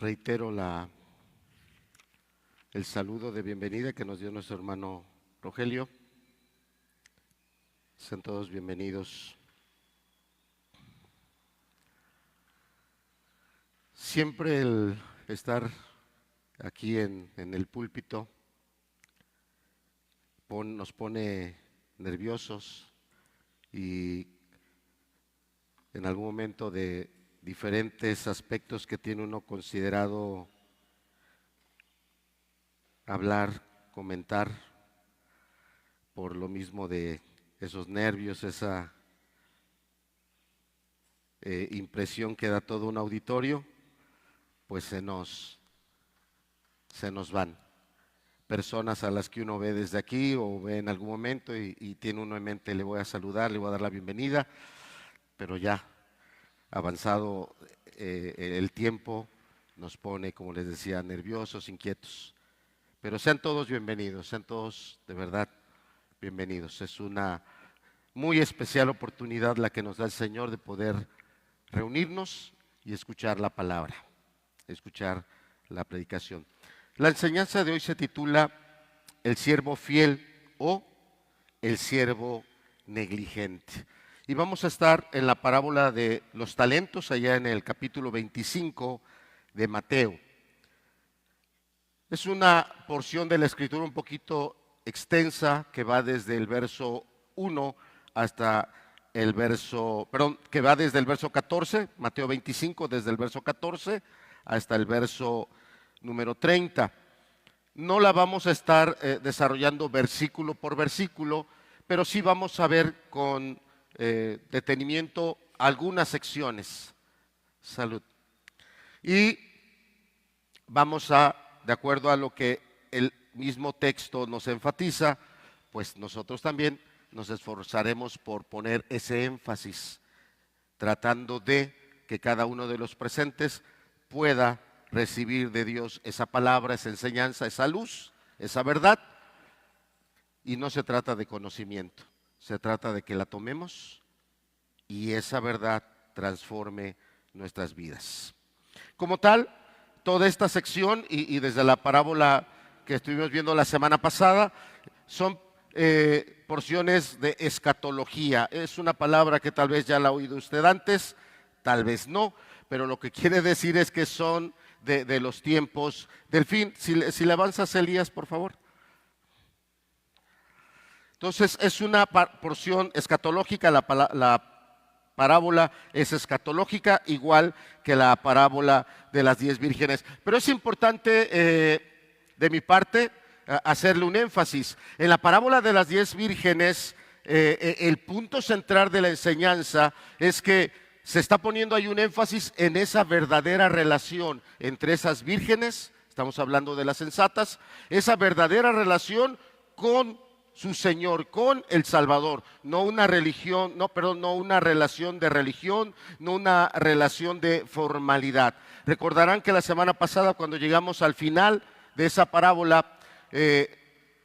Reitero el saludo de bienvenida que nos dio nuestro hermano Rogelio. Sean todos bienvenidos. Siempre el estar aquí en el púlpito nos pone nerviosos y en algún momento de diferentes aspectos que tiene uno considerado hablar, comentar, por lo mismo de esos nervios, esa impresión que da todo un auditorio, pues se nos van personas a las que uno ve desde aquí o ve en algún momento y tiene uno en mente, le voy a saludar, le voy a dar la bienvenida, pero ya avanzado el tiempo nos pone, como les decía, nerviosos, inquietos. Pero sean todos bienvenidos, sean todos de verdad bienvenidos. Es una muy especial oportunidad la que nos da el Señor de poder reunirnos y escuchar la palabra, escuchar la predicación. La enseñanza de hoy se titula El siervo fiel o el siervo negligente. Y vamos a estar en la parábola de los talentos, allá en el capítulo 25 de Mateo. Es una porción de la Escritura un poquito extensa que va desde el verso 1 hasta el verso, que va desde el verso 14, Mateo 25, desde el verso 14 hasta el verso número 30. No la vamos a estar desarrollando versículo por versículo, pero sí vamos a ver con detenimiento algunas secciones. Salud. Y vamos a, de acuerdo a lo que el mismo texto nos enfatiza, pues nosotros también nos esforzaremos por poner ese énfasis, tratando de que cada uno de los presentes pueda recibir de Dios esa palabra, esa enseñanza, esa luz, esa verdad. Y no se trata de conocimiento, se trata de que la tomemos y esa verdad transforme nuestras vidas. Como tal, toda esta sección y desde la parábola que estuvimos viendo la semana pasada son porciones de escatología. Es una palabra que tal vez ya la ha oído usted antes, tal vez no, pero lo que quiere decir es que son de los tiempos del fin. Si le avanzas, Elías, por favor. Entonces es una porción escatológica, la parábola es escatológica, igual que la parábola de las 10 vírgenes. Pero es importante de mi parte hacerle un énfasis. En la parábola de las 10 vírgenes, el punto central de la enseñanza es que se está poniendo ahí un énfasis en esa verdadera relación entre esas vírgenes, estamos hablando de las sensatas, esa verdadera relación con su Señor, con el Salvador, no una religión, no una relación de religión, no una relación de formalidad. Recordarán que la semana pasada, cuando llegamos al final de esa parábola,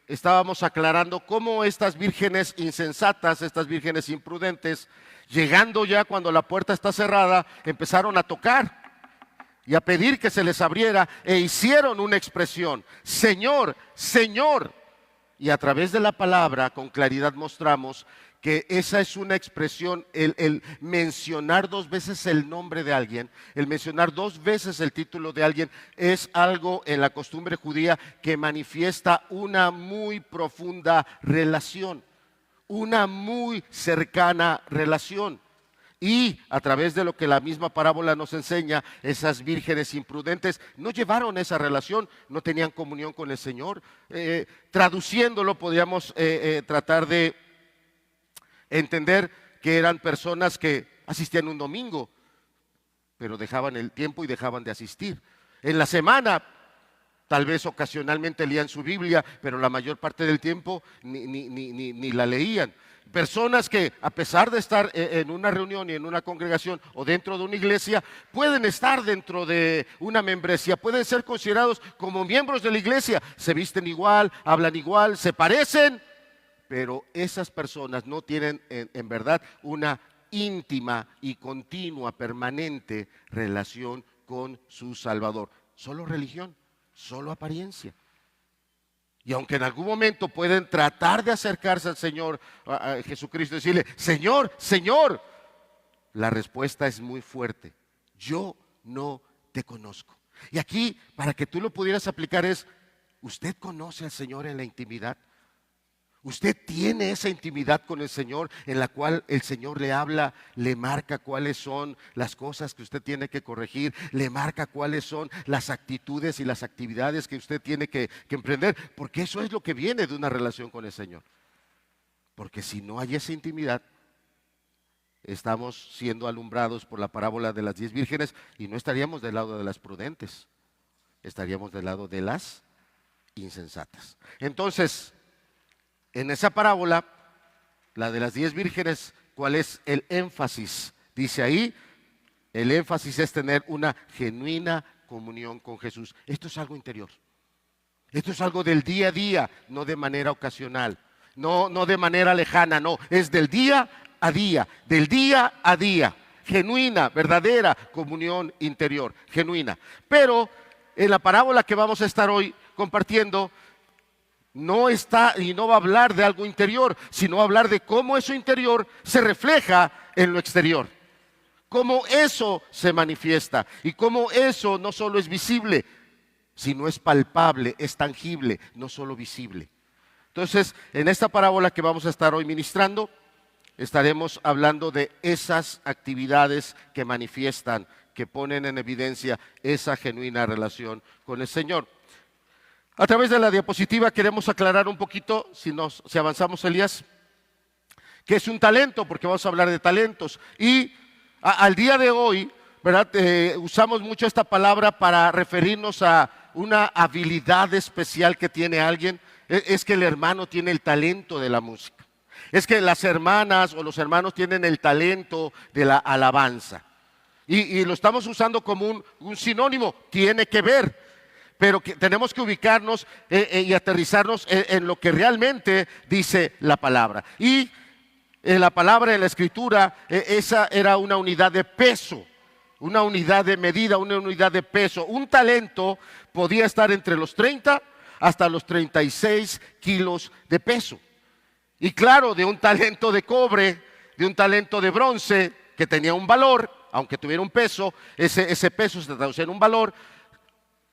estábamos aclarando cómo estas vírgenes insensatas, estas vírgenes imprudentes, llegando ya cuando la puerta está cerrada, empezaron a tocar y a pedir que se les abriera e hicieron una expresión: Señor, Señor. Y a través de la palabra con claridad mostramos que esa es una expresión, el mencionar 2 veces el nombre de alguien, el mencionar 2 veces el título de alguien, es algo en la costumbre judía que manifiesta una muy profunda relación, una muy cercana relación. Y a través de lo que la misma parábola nos enseña, esas vírgenes imprudentes no llevaron esa relación, no tenían comunión con el Señor. Traduciéndolo, podríamos tratar de entender que eran personas que asistían un domingo, pero dejaban el tiempo y dejaban de asistir. En la semana, tal vez ocasionalmente leían su Biblia, pero la mayor parte del tiempo ni la leían. Personas que, a pesar de estar en una reunión y en una congregación o dentro de una iglesia, pueden estar dentro de una membresía, pueden ser considerados como miembros de la iglesia, se visten igual, hablan igual, se parecen, pero esas personas no tienen en verdad una íntima y continua, permanente relación con su Salvador. solo religión, solo apariencia. Y aunque en algún momento pueden tratar de acercarse al Señor, a Jesucristo, y decirle, Señor, Señor, la respuesta es muy fuerte: yo no te conozco. Y aquí, para que tú lo pudieras aplicar, es: ¿usted conoce al Señor en la intimidad? ¿Usted tiene esa intimidad con el Señor en la cual el Señor le habla, le marca cuáles son las cosas que usted tiene que corregir, le marca cuáles son las actitudes y las actividades que usted tiene que emprender? Porque eso es lo que viene de una relación con el Señor. Porque si no hay esa intimidad, estamos siendo alumbrados por la parábola de las 10 vírgenes y no estaríamos del lado de las prudentes, estaríamos del lado de las insensatas. Entonces, en esa parábola, la de las 10 vírgenes, ¿cuál es el énfasis? Dice ahí, el énfasis es tener una genuina comunión con Jesús. Esto es algo interior. Esto es algo del día a día, no de manera ocasional, no de manera lejana, no, es del día a día, genuina, verdadera comunión interior, genuina. Pero en la parábola que vamos a estar hoy compartiendo, no está y no va a hablar de algo interior, sino va a hablar de cómo eso interior se refleja en lo exterior, cómo eso se manifiesta y cómo eso no solo es visible, sino es palpable, es tangible, no solo visible. Entonces, en esta parábola que vamos a estar hoy ministrando, estaremos hablando de esas actividades que manifiestan, que ponen en evidencia esa genuina relación con el Señor. A través de la diapositiva queremos aclarar un poquito, si avanzamos, Elías, qué es un talento, porque vamos a hablar de talentos. Y al día de hoy, ¿verdad? Usamos mucho esta palabra para referirnos a una habilidad especial que tiene alguien. Es que el hermano tiene el talento de la música. Es que las hermanas o los hermanos tienen el talento de la alabanza. Y lo estamos usando como un sinónimo, tiene que ver. Pero tenemos que ubicarnos y aterrizarnos en lo que realmente dice la palabra. Y la palabra en la Escritura, esa era una unidad de peso, una unidad de medida, una unidad de peso. Un talento podía estar entre los 30 hasta los 36 kilos de peso. Y claro, de un talento de cobre, de un talento de bronce, que tenía un valor, aunque tuviera un peso, ese peso se traducía en un valor.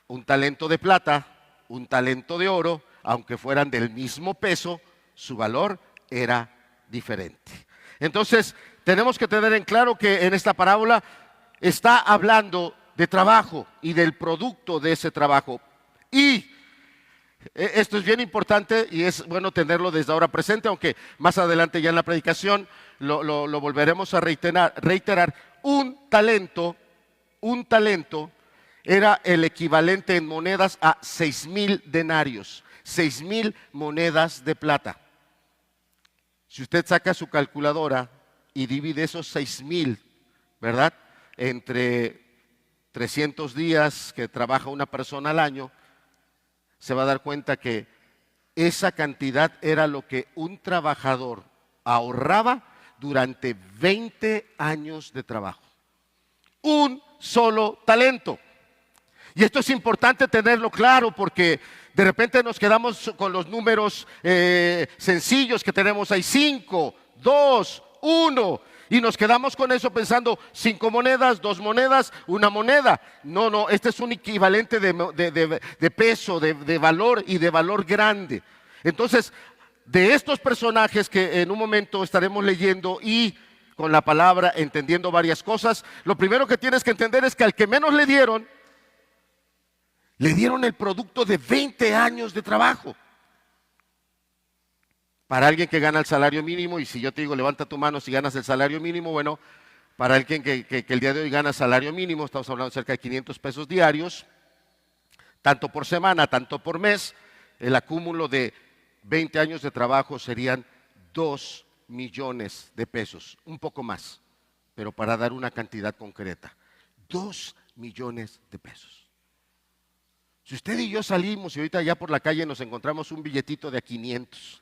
Un talento de plata, un talento de oro, aunque fueran del mismo peso, su valor era diferente. Entonces, tenemos que tener en claro que en esta parábola está hablando de trabajo y del producto de ese trabajo. Y esto es bien importante y es bueno tenerlo desde ahora presente, aunque más adelante ya en la predicación lo volveremos a reiterar. Un talento era el equivalente en monedas a 6,000 denarios, 6,000 monedas de plata. Si usted saca su calculadora y divide esos 6,000, ¿verdad?, entre 300 días que trabaja una persona al año, se va a dar cuenta que esa cantidad era lo que un trabajador ahorraba durante 20 años de trabajo. Un solo talento. Y esto es importante tenerlo claro porque de repente nos quedamos con los números sencillos que tenemos ahí: 5, 2, 1. Y nos quedamos con eso pensando 5 monedas, 2 monedas, 1 moneda. No, este es un equivalente de peso, de valor y de valor grande. Entonces, de estos personajes que en un momento estaremos leyendo y con la palabra entendiendo varias cosas, lo primero que tienes que entender es que al que menos le dieron el producto de 20 años de trabajo. Para alguien que gana el salario mínimo, y si yo te digo levanta tu mano si ganas el salario mínimo, bueno, para alguien que el día de hoy gana salario mínimo, estamos hablando de cerca de 500 pesos diarios, tanto por semana, tanto por mes, el acúmulo de 20 años de trabajo serían 2 millones de pesos, un poco más, pero para dar una cantidad concreta, 2 millones de pesos. Si usted y yo salimos y ahorita ya por la calle nos encontramos un billetito de 500,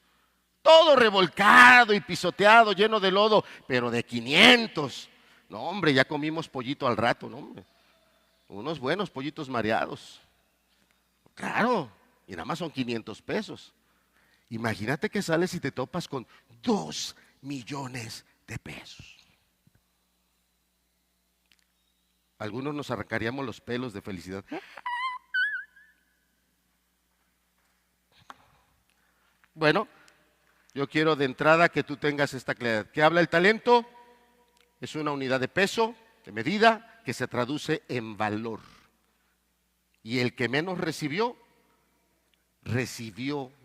todo revolcado y pisoteado, lleno de lodo, pero de 500. No, hombre, ya comimos pollito al rato, ¿no, hombre? Unos buenos pollitos mareados. Claro, y nada más son 500 pesos. Imagínate que sales y te topas con 2 millones de pesos. Algunos nos arrancaríamos los pelos de felicidad. Bueno, yo quiero de entrada que tú tengas esta claridad. ¿Qué habla el talento? Es una unidad de peso, de medida, que se traduce en valor. Y el que menos recibió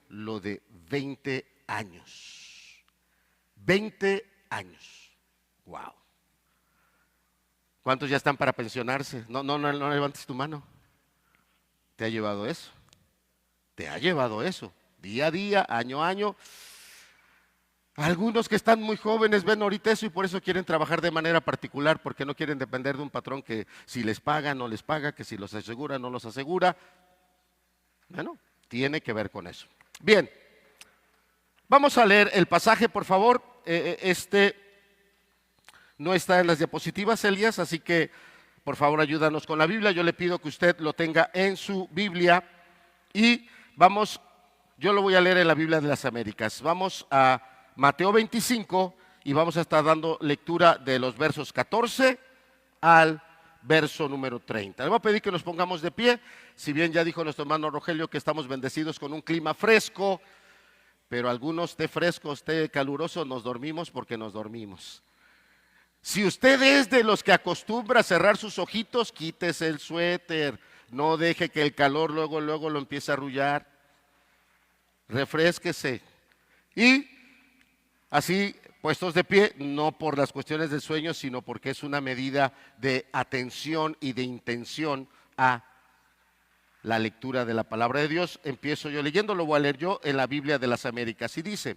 lo de 20 años. 20 años. Wow. ¿Cuántos ya están para pensionarse? No levantes tu mano. ¿Te ha llevado eso? ¿Te ha llevado eso? Día a día, año a año. Algunos que están muy jóvenes ven ahorita eso y por eso quieren trabajar de manera particular, porque no quieren depender de un patrón que si les paga, no les paga, que si los asegura, no los asegura. Bueno, tiene que ver con eso. Bien, vamos a leer el pasaje, por favor. No está en las diapositivas, Elías, así que por favor ayúdanos con la Biblia. Yo le pido que usted lo tenga en su Biblia y vamos, yo lo voy a leer en la Biblia de las Américas. Vamos a Mateo 25 y vamos a estar dando lectura de los versos 14 al verso número 30. Le voy a pedir que nos pongamos de pie, si bien ya dijo nuestro hermano Rogelio que estamos bendecidos con un clima fresco, pero algunos esté fresco, esté caluroso, nos dormimos porque nos dormimos. Si usted es de los que acostumbra a cerrar sus ojitos, quítese el suéter, no deje que el calor luego lo empiece a arrullar, refrésquese y así puestos de pie, no por las cuestiones del sueño, sino porque es una medida de atención y de intención a la lectura de la palabra de Dios. Empiezo yo leyendo, lo voy a leer yo en la Biblia de las Américas y dice: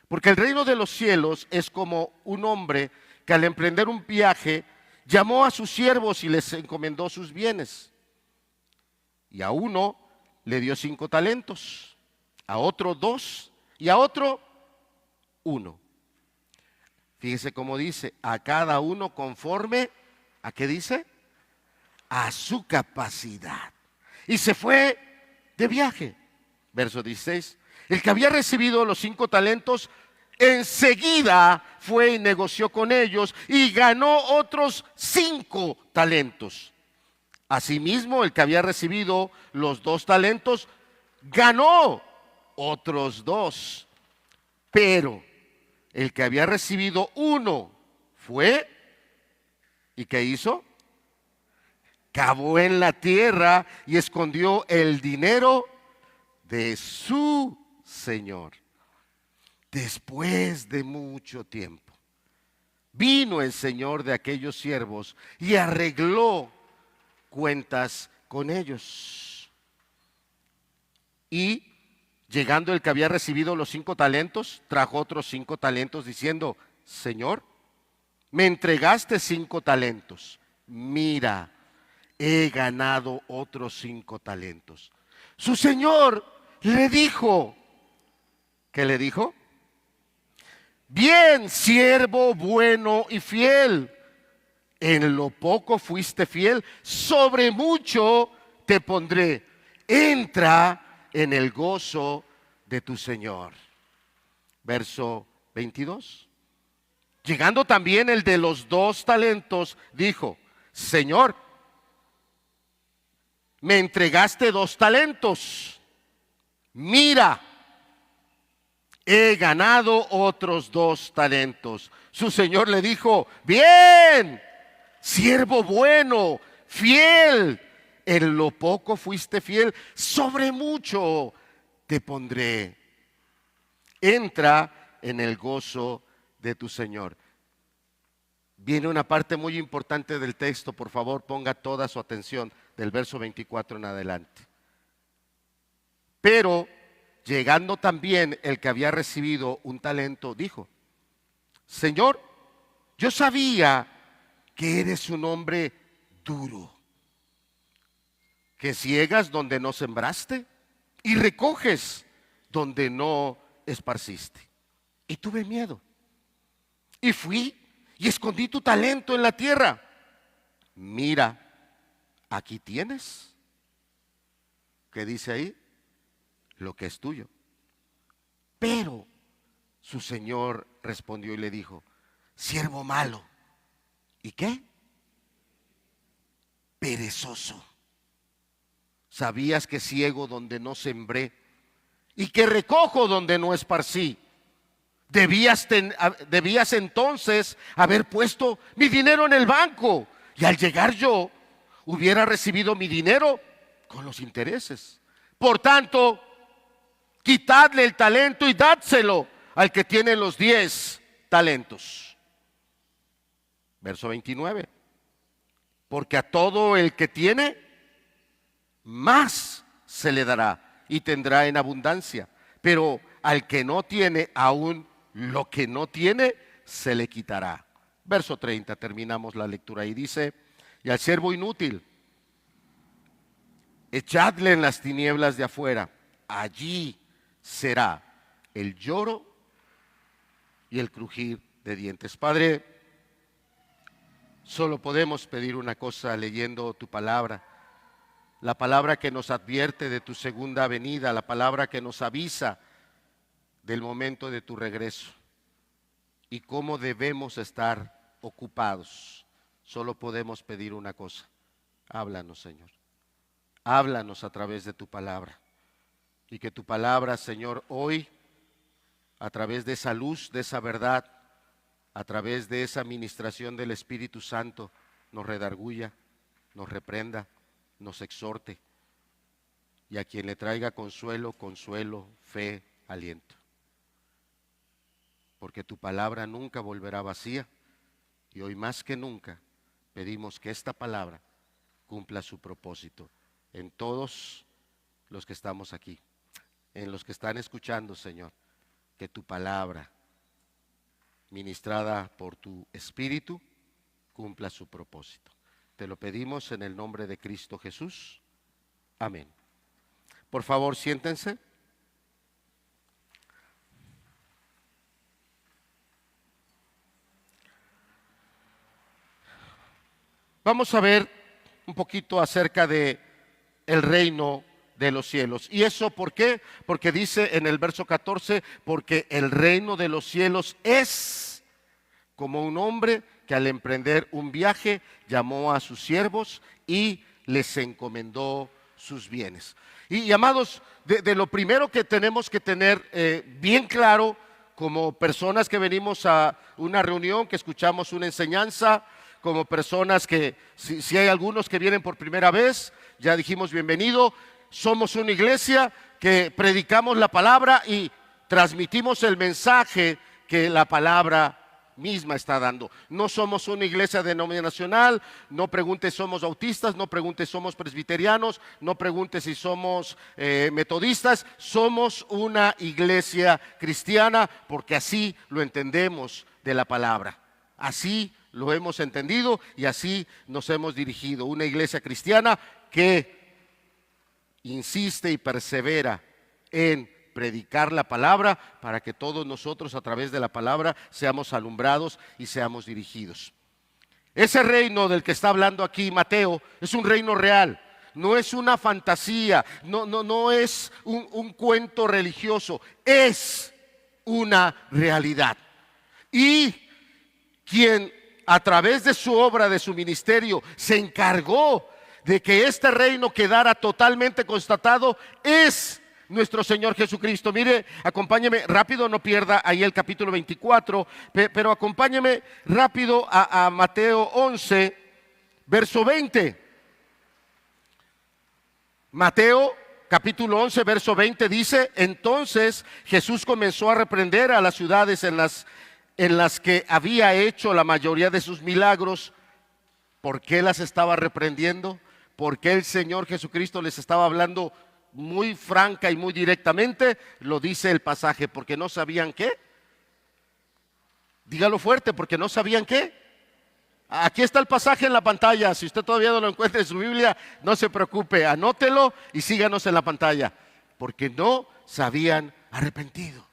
porque el reino de los cielos es como un hombre que al emprender un viaje llamó a sus siervos y les encomendó sus bienes. Y a uno le dio 5 talentos, a otro 2 y a otro 1. Fíjese cómo dice, a cada uno conforme, ¿a qué dice? A su capacidad. Y se fue de viaje. Verso 16. El que había recibido los 5 talentos, enseguida fue y negoció con ellos y ganó otros 5 talentos. Asimismo, el que había recibido los 2 talentos, ganó otros 2. Pero el que había recibido 1 fue, ¿y qué hizo? Cavó en la tierra y escondió el dinero de su Señor. Después de mucho tiempo, vino el Señor de aquellos siervos y arregló cuentas con ellos. Y llegando el que había recibido los 5 talentos, trajo otros 5 talentos diciendo: Señor, me entregaste 5 talentos. Mira, he ganado otros 5 talentos. Su Señor le dijo, ¿qué le dijo? Bien, siervo bueno y fiel. En lo poco fuiste fiel, sobre mucho te pondré. Entra en el gozo de tu Señor. Verso 22. Llegando también el de los 2 talentos, dijo: Señor, me entregaste 2 talentos. Mira, he ganado otros 2 talentos. Su Señor le dijo: bien, siervo bueno, fiel. En lo poco fuiste fiel, sobre mucho te pondré. Entra en el gozo de tu Señor. Viene una parte muy importante del texto, por favor, ponga toda su atención del verso 24 en adelante. Pero llegando también el que había recibido un talento, dijo: Señor, yo sabía que eres un hombre duro, que ciegas donde no sembraste y recoges donde no esparciste. Y tuve miedo y fui y escondí tu talento en la tierra. Mira, aquí tienes, ¿qué dice ahí? Lo que es tuyo. Pero su señor respondió y le dijo, siervo malo, ¿y qué? Perezoso. ¿Sabías que ciego donde no sembré y que recojo donde no esparcí? Debías entonces haber puesto mi dinero en el banco, y al llegar yo hubiera recibido mi dinero con los intereses. Por tanto, quitadle el talento y dádselo al que tiene los 10 talentos. Verso 29. Porque a todo el que tiene, más se le dará y tendrá en abundancia. Pero al que no tiene, aún lo que no tiene, se le quitará. Verso 30, terminamos la lectura y dice, y al siervo inútil, echadle en las tinieblas de afuera, allí será el lloro y el crujir de dientes. Padre, solo podemos pedir una cosa leyendo tu palabra, la palabra que nos advierte de tu segunda venida, la palabra que nos avisa del momento de tu regreso y cómo debemos estar ocupados. Solo podemos pedir una cosa, háblanos, Señor, háblanos a través de tu palabra, y que tu palabra, Señor, hoy, a través de esa luz, de esa verdad, a través de esa ministración del Espíritu Santo, nos redarguya, nos reprenda, nos exhorte, y a quien le traiga consuelo, consuelo, fe, aliento. Porque tu palabra nunca volverá vacía, y hoy más que nunca pedimos que esta palabra cumpla su propósito en todos los que estamos aquí, en los que están escuchando, Señor, que tu palabra, ministrada por tu Espíritu, cumpla su propósito. Te lo pedimos en el nombre de Cristo Jesús. Amén. Por favor, siéntense. Vamos a ver un poquito acerca de el reino de los cielos. ¿Y eso por qué? Porque dice en el verso 14, porque el reino de los cielos es como un hombre que al emprender un viaje llamó a sus siervos y les encomendó sus bienes. Y amados, de lo primero que tenemos que tener bien claro como personas que venimos a una reunión, que escuchamos una enseñanza, como personas que, si hay algunos que vienen por primera vez, ya dijimos bienvenido, somos una iglesia que predicamos la palabra y transmitimos el mensaje que la palabra misma está dando. No somos una iglesia denominacional, no preguntes somos bautistas, no preguntes somos presbiterianos, no preguntes si somos metodistas, somos una iglesia cristiana porque así lo entendemos de la palabra. Así lo hemos entendido y así nos hemos dirigido. Una iglesia cristiana que insiste y persevera en predicar la palabra para que todos nosotros a través de la palabra seamos alumbrados y seamos dirigidos. Ese reino del que está hablando aquí Mateo es un reino real, no es una fantasía, no es un cuento religioso, es una realidad. Y quien a través de su obra, de su ministerio, se encargó de que este reino quedara totalmente constatado es nuestro Señor Jesucristo. Mire, acompáñeme rápido, no pierda ahí el capítulo 24, pero acompáñeme rápido a Mateo 11, verso 20. Mateo capítulo 11, verso 20 dice, entonces Jesús comenzó a reprender a las ciudades en las que había hecho la mayoría de sus milagros. ¿Por qué las estaba reprendiendo? Porque el Señor Jesucristo les estaba hablando muy franca y muy directamente. Lo dice el pasaje, porque no sabían qué. Dígalo fuerte, porque no sabían qué. Aquí está el pasaje en la pantalla. Si usted todavía no lo encuentra en su Biblia, no se preocupe, anótelo y síganos en la pantalla. Porque no se habían arrepentido.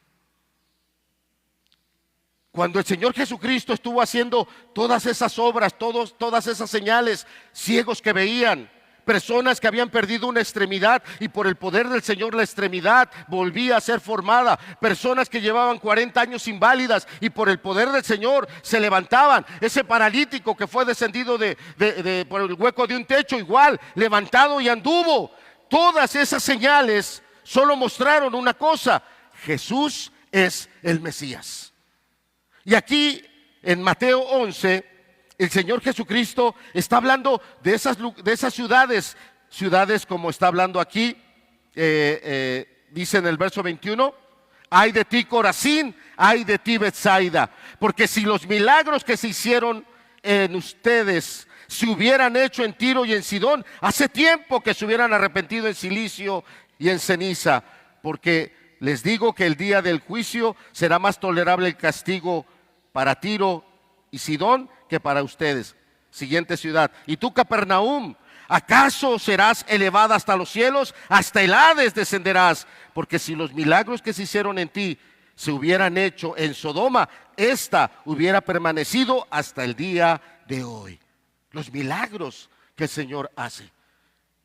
Cuando el Señor Jesucristo estuvo haciendo todas esas obras, todas esas señales, ciegos que veían, Personas que habían perdido una extremidad y por el poder del Señor la extremidad volvía a ser formada. Personas que llevaban 40 años inválidas y por el poder del Señor se levantaban. Ese paralítico que fue descendido por el hueco de un techo, igual, levantado y anduvo. Todas esas señales solo mostraron una cosa: Jesús es el Mesías. Y aquí en Mateo 11, el Señor Jesucristo está hablando de esas ciudades como está hablando aquí. Dice en el verso 21, ay de ti Corazín, ay de ti Betsaida, porque si los milagros que se hicieron en ustedes se hubieran hecho en Tiro y en Sidón, hace tiempo que se hubieran arrepentido en silicio y en ceniza, porque les digo que el día del juicio será más tolerable el castigo para Tiro y Sidón que para ustedes. Siguiente ciudad. Y tú, Capernaum, ¿acaso serás elevada hasta los cielos? Hasta el Hades descenderás, porque si los milagros que se hicieron en ti se hubieran hecho en Sodoma, esta hubiera permanecido hasta el día de hoy. Los milagros que el Señor hace,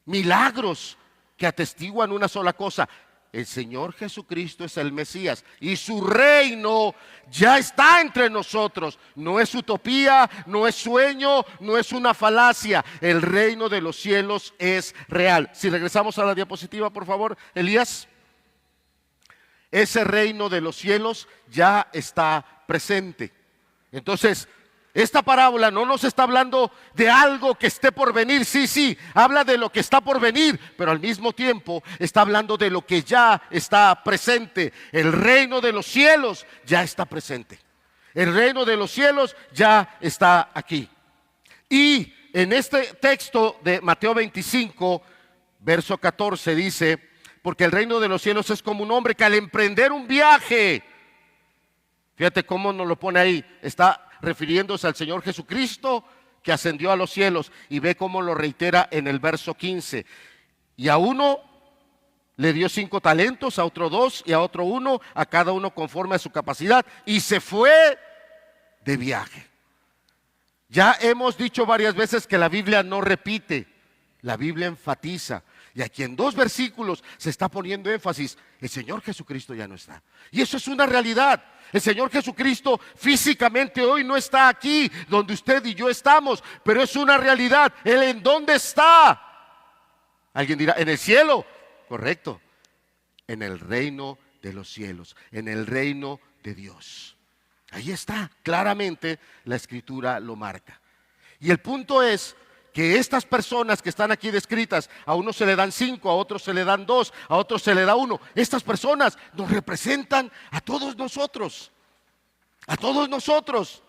milagros que atestiguan una sola cosa: el Señor Jesucristo es el Mesías y su reino ya está entre nosotros. No es utopía, no es sueño, no es una falacia. El reino de los cielos es real. Si regresamos a la diapositiva, por favor, Elías. Ese reino de los cielos ya está presente. Entonces, esta parábola no nos está hablando de algo que esté por venir. Sí, habla de lo que está por venir, pero al mismo tiempo está hablando de lo que ya está presente. El reino de los cielos ya está presente. El reino de los cielos ya está aquí. Y en este texto de Mateo 25, verso 14 dice, porque el reino de los cielos es como un hombre que al emprender un viaje, fíjate cómo nos lo pone ahí, está refiriéndose al Señor Jesucristo que ascendió a los cielos, y ve cómo lo reitera en el verso 15. Y a uno le dio 5 talentos, a otro 2 y a otro 1, a cada uno conforme a su capacidad, y se fue de viaje. Ya hemos dicho varias veces que la Biblia no repite, la Biblia enfatiza. Y aquí en 2 versículos se está poniendo énfasis: el Señor Jesucristo ya no está. Y eso es una realidad. El Señor Jesucristo físicamente hoy no está aquí donde usted y yo estamos, pero es una realidad. ¿Él en dónde está? Alguien dirá, ¿en el cielo? Correcto, en el reino de los cielos, en el reino de Dios. Ahí está, claramente la Escritura lo marca. Y el punto es que estas personas que están aquí descritas, a uno se le dan 5, a otros se le dan 2, a otros se le da 1. Estas personas nos representan a todos nosotros. A todos nosotros.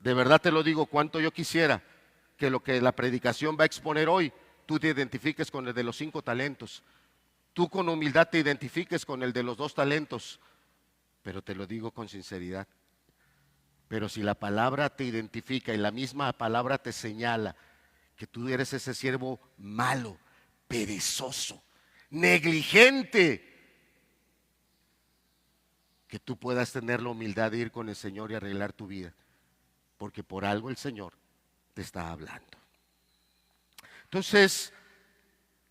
De verdad te lo digo, cuánto yo quisiera que lo que la predicación va a exponer hoy, tú te identifiques con el de los 5 talentos. Tú con humildad te identifiques con el de los 2 talentos. Pero te lo digo con sinceridad. Pero si la palabra te identifica y la misma palabra te señala que tú eres ese siervo malo, perezoso, negligente, que tú puedas tener la humildad de ir con el Señor y arreglar tu vida, porque por algo el Señor te está hablando. Entonces,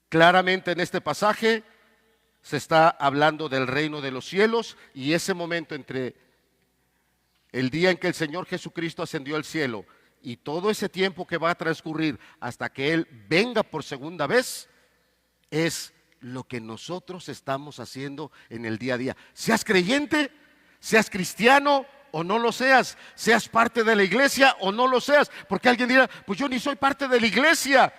claramente en este pasaje se está hablando del reino de los cielos, y ese momento entre el día en que el Señor Jesucristo ascendió al cielo y todo ese tiempo que va a transcurrir hasta que Él venga por segunda vez, es lo que nosotros estamos haciendo en el día a día. Seas creyente, seas cristiano o no lo seas, seas parte de la iglesia o no lo seas, porque alguien dirá, pues yo ni soy parte de la iglesia.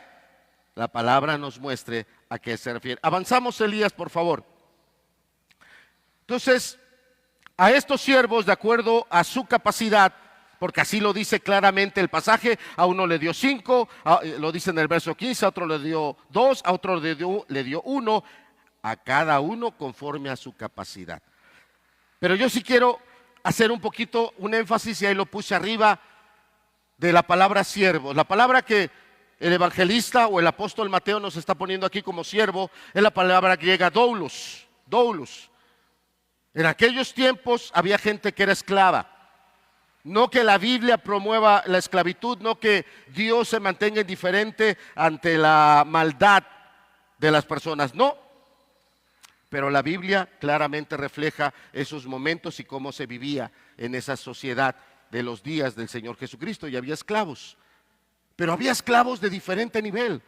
La palabra nos muestre a qué se refiere. Avanzamos, Elías, por favor. Entonces, a estos siervos, de acuerdo a su capacidad, porque así lo dice claramente el pasaje, a uno le dio 5, lo dice en el verso 15, a otro le dio 2, a otro le dio 1, a cada uno conforme a su capacidad. Pero yo sí quiero hacer un poquito un énfasis, y ahí lo puse arriba, de la palabra siervo. La palabra que el evangelista o el apóstol Mateo nos está poniendo aquí como siervo es la palabra griega doulos, doulos. En aquellos tiempos había gente que era esclava. No que la Biblia promueva la esclavitud, no que Dios se mantenga indiferente ante la maldad de las personas, no. Pero la Biblia claramente refleja esos momentos y cómo se vivía en esa sociedad de los días del Señor Jesucristo. Y había esclavos, pero había esclavos de diferente nivel.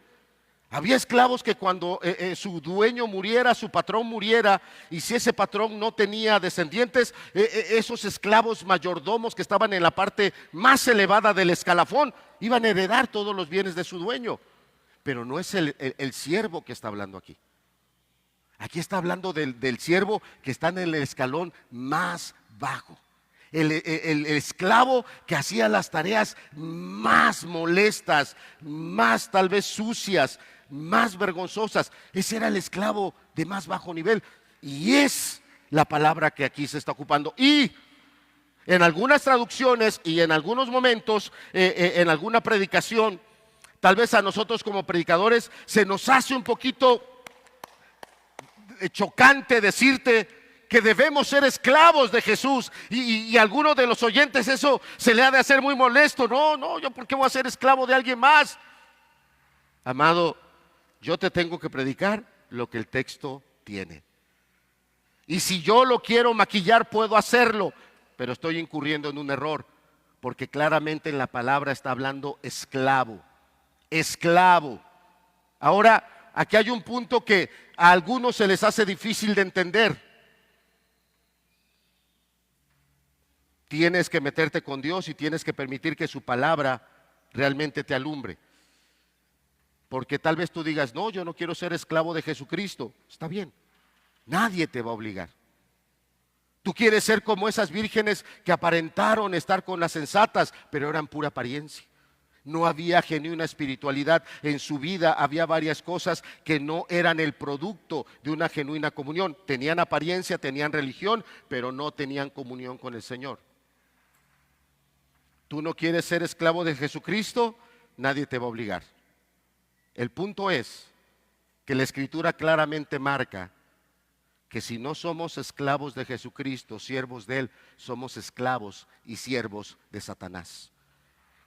Había esclavos que cuando su dueño muriera, su patrón muriera, y si ese patrón no tenía descendientes, esos esclavos mayordomos que estaban en la parte más elevada del escalafón, iban a heredar todos los bienes de su dueño. Pero no es el siervo que está hablando aquí. Aquí está hablando del siervo que está en el escalón más bajo. El esclavo que hacía las tareas más molestas, más tal vez sucias, más vergonzosas. Ese era el esclavo de más bajo nivel. Y es la palabra que aquí se está ocupando. Y en algunas traducciones y en algunos momentos, en alguna predicación, tal vez a nosotros como predicadores se nos hace un poquito chocante decirte que debemos ser esclavos de Jesús, y a algunos de los oyentes eso se le ha de hacer muy molesto. No, yo ¿por qué voy a ser esclavo de alguien más? Amado, yo te tengo que predicar lo que el texto tiene. Y si yo lo quiero maquillar, puedo hacerlo, pero estoy incurriendo en un error, porque claramente en la palabra está hablando esclavo, esclavo. Ahora, aquí hay un punto que a algunos se les hace difícil de entender. Tienes que meterte con Dios y tienes que permitir que su palabra realmente te alumbre. Porque tal vez tú digas, no, yo no quiero ser esclavo de Jesucristo. Está bien, nadie te va a obligar. Tú quieres ser como esas vírgenes que aparentaron estar con las sensatas, pero eran pura apariencia. No había genuina espiritualidad en su vida, había varias cosas que no eran el producto de una genuina comunión. Tenían apariencia, tenían religión, pero no tenían comunión con el Señor. Tú no quieres ser esclavo de Jesucristo, nadie te va a obligar. El punto es que la Escritura claramente marca que si no somos esclavos de Jesucristo, siervos de Él, somos esclavos y siervos de Satanás.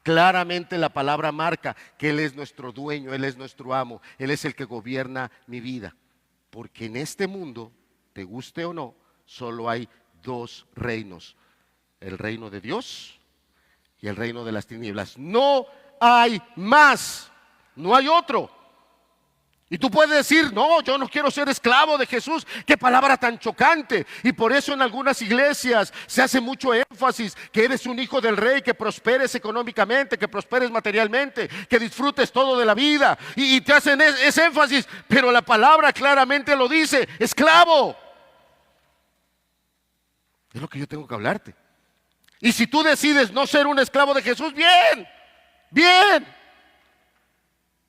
Claramente la palabra marca que Él es nuestro dueño, Él es nuestro amo, Él es el que gobierna mi vida. Porque en este mundo, te guste o no, solo hay dos reinos: el reino de Dios y el reino de las tinieblas. No hay más, no hay otro. Y tú puedes decir, no, yo no quiero ser esclavo de Jesús. Qué palabra tan chocante. Y por eso en algunas iglesias se hace mucho énfasis que eres un hijo del rey, que prosperes económicamente, que prosperes materialmente, que disfrutes todo de la vida. Y te hacen ese énfasis, pero la palabra claramente lo dice: esclavo. Es lo que yo tengo que hablarte. Y si tú decides no ser un esclavo de Jesús, bien, bien.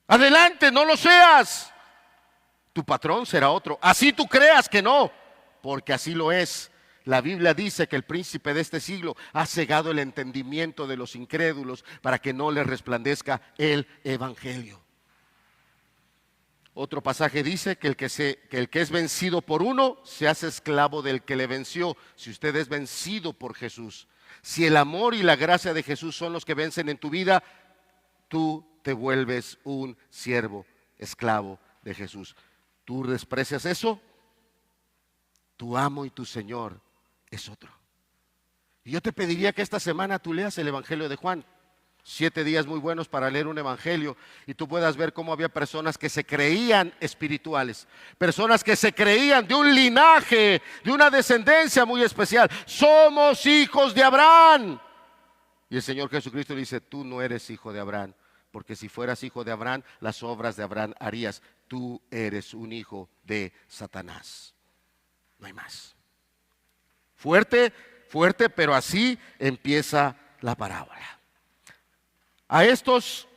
Adelante, no lo seas. Tu patrón será otro. Así tú creas que no, porque así lo es. La Biblia dice que el príncipe de este siglo ha cegado el entendimiento de los incrédulos para que no les resplandezca el evangelio. Otro pasaje dice que el que es vencido por uno se hace esclavo del que le venció. Si usted es vencido por Jesús, si el amor y la gracia de Jesús son los que vencen en tu vida, tú te vuelves un siervo, esclavo de Jesús. ¿Tú desprecias eso? Tu amo y tu Señor es otro. Y yo te pediría que esta semana tú leas el Evangelio de Juan. 7 días muy buenos para leer un evangelio y tú puedas ver cómo había personas que se creían espirituales, personas que se creían de un linaje, de una descendencia muy especial. Somos hijos de Abraham. Y el Señor Jesucristo dice: tú no eres hijo de Abraham, porque si fueras hijo de Abraham, las obras de Abraham harías. Tú eres un hijo de Satanás. No hay más. Fuerte, fuerte, pero así empieza la parábola. A estos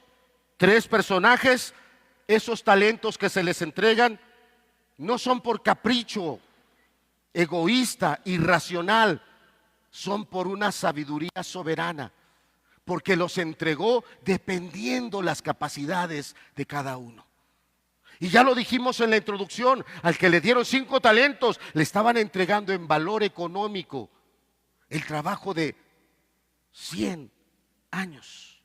3 personajes, esos talentos que se les entregan no son por capricho egoísta, irracional, son por una sabiduría soberana, porque los entregó dependiendo las capacidades de cada uno. Y ya lo dijimos en la introducción, al que le dieron 5 talentos, le estaban entregando en valor económico el trabajo de 100 años.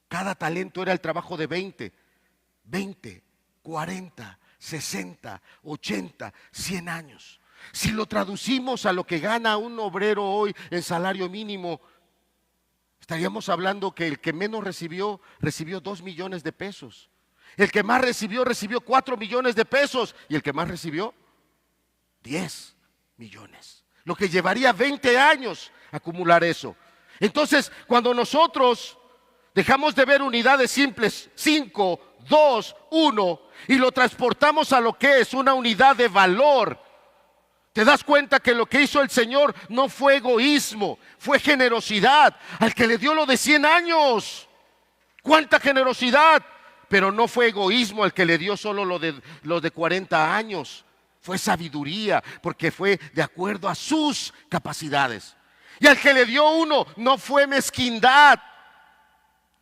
Cada talento era el trabajo de 20, 40, 60, 80, 100 años. Si lo traducimos a lo que gana un obrero hoy en salario mínimo, estaríamos hablando que el que menos recibió 2 millones de pesos. El que más recibió 4 millones de pesos. Y el que más recibió 10 millones. Lo que llevaría 20 años acumular eso. Entonces, cuando nosotros dejamos de ver unidades simples, 5, 2, 1, y lo transportamos a lo que es una unidad de valor, te das cuenta que lo que hizo el Señor no fue egoísmo, fue generosidad. Al que le dio lo de 100 años, ¡cuánta generosidad! Pero no fue egoísmo al que le dio solo lo de 40 años. Fue sabiduría, porque fue de acuerdo a sus capacidades. Y al que le dio uno, no fue mezquindad,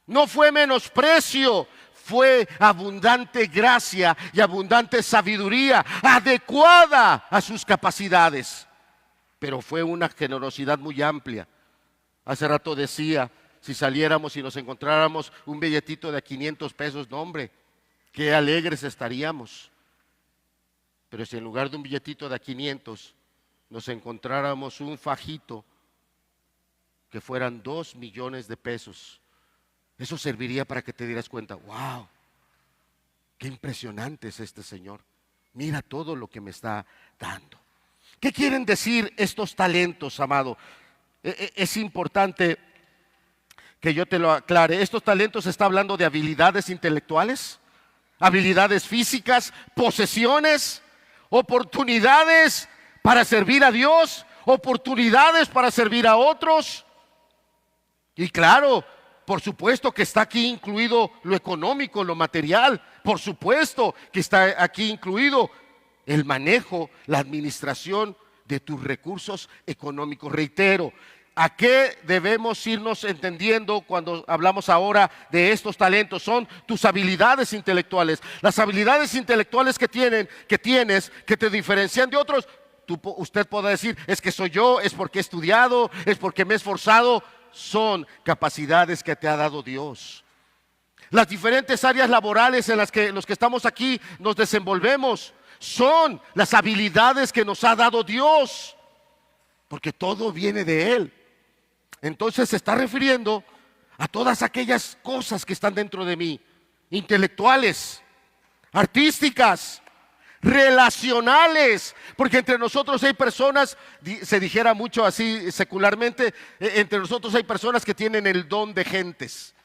no fue menosprecio, fue abundante gracia y abundante sabiduría, adecuada a sus capacidades. Pero fue una generosidad muy amplia. Hace rato decía, si saliéramos y nos encontráramos un billetito de 500 pesos, no hombre, qué alegres estaríamos. Pero si en lugar de un billetito de 500 nos encontráramos un fajito que fueran 2 millones de pesos, eso serviría para que te dieras cuenta, wow, qué impresionante es este Señor. Mira todo lo que me está dando. ¿Qué quieren decir estos talentos, amado? Es importante que yo te lo aclare. Estos talentos está hablando de habilidades intelectuales, habilidades físicas, posesiones, oportunidades para servir a Dios, oportunidades para servir a otros. Y claro, por supuesto que está aquí incluido lo económico, lo material. Por supuesto que está aquí incluido el manejo, la administración de tus recursos económicos. Reitero, ¿a qué debemos irnos entendiendo cuando hablamos ahora de estos talentos? Son tus habilidades intelectuales. Las habilidades intelectuales que tienes, que te diferencian de otros. Usted puede decir, es que soy yo, es porque he estudiado, es porque me he esforzado. Son capacidades que te ha dado Dios. Las diferentes áreas laborales en las que los que estamos aquí nos desenvolvemos son las habilidades que nos ha dado Dios, porque todo viene de Él. Entonces se está refiriendo a todas aquellas cosas que están dentro de mí, intelectuales, artísticas, relacionales, porque entre nosotros hay personas, se dijera mucho así secularmente, entre nosotros hay personas que tienen el don de gentes.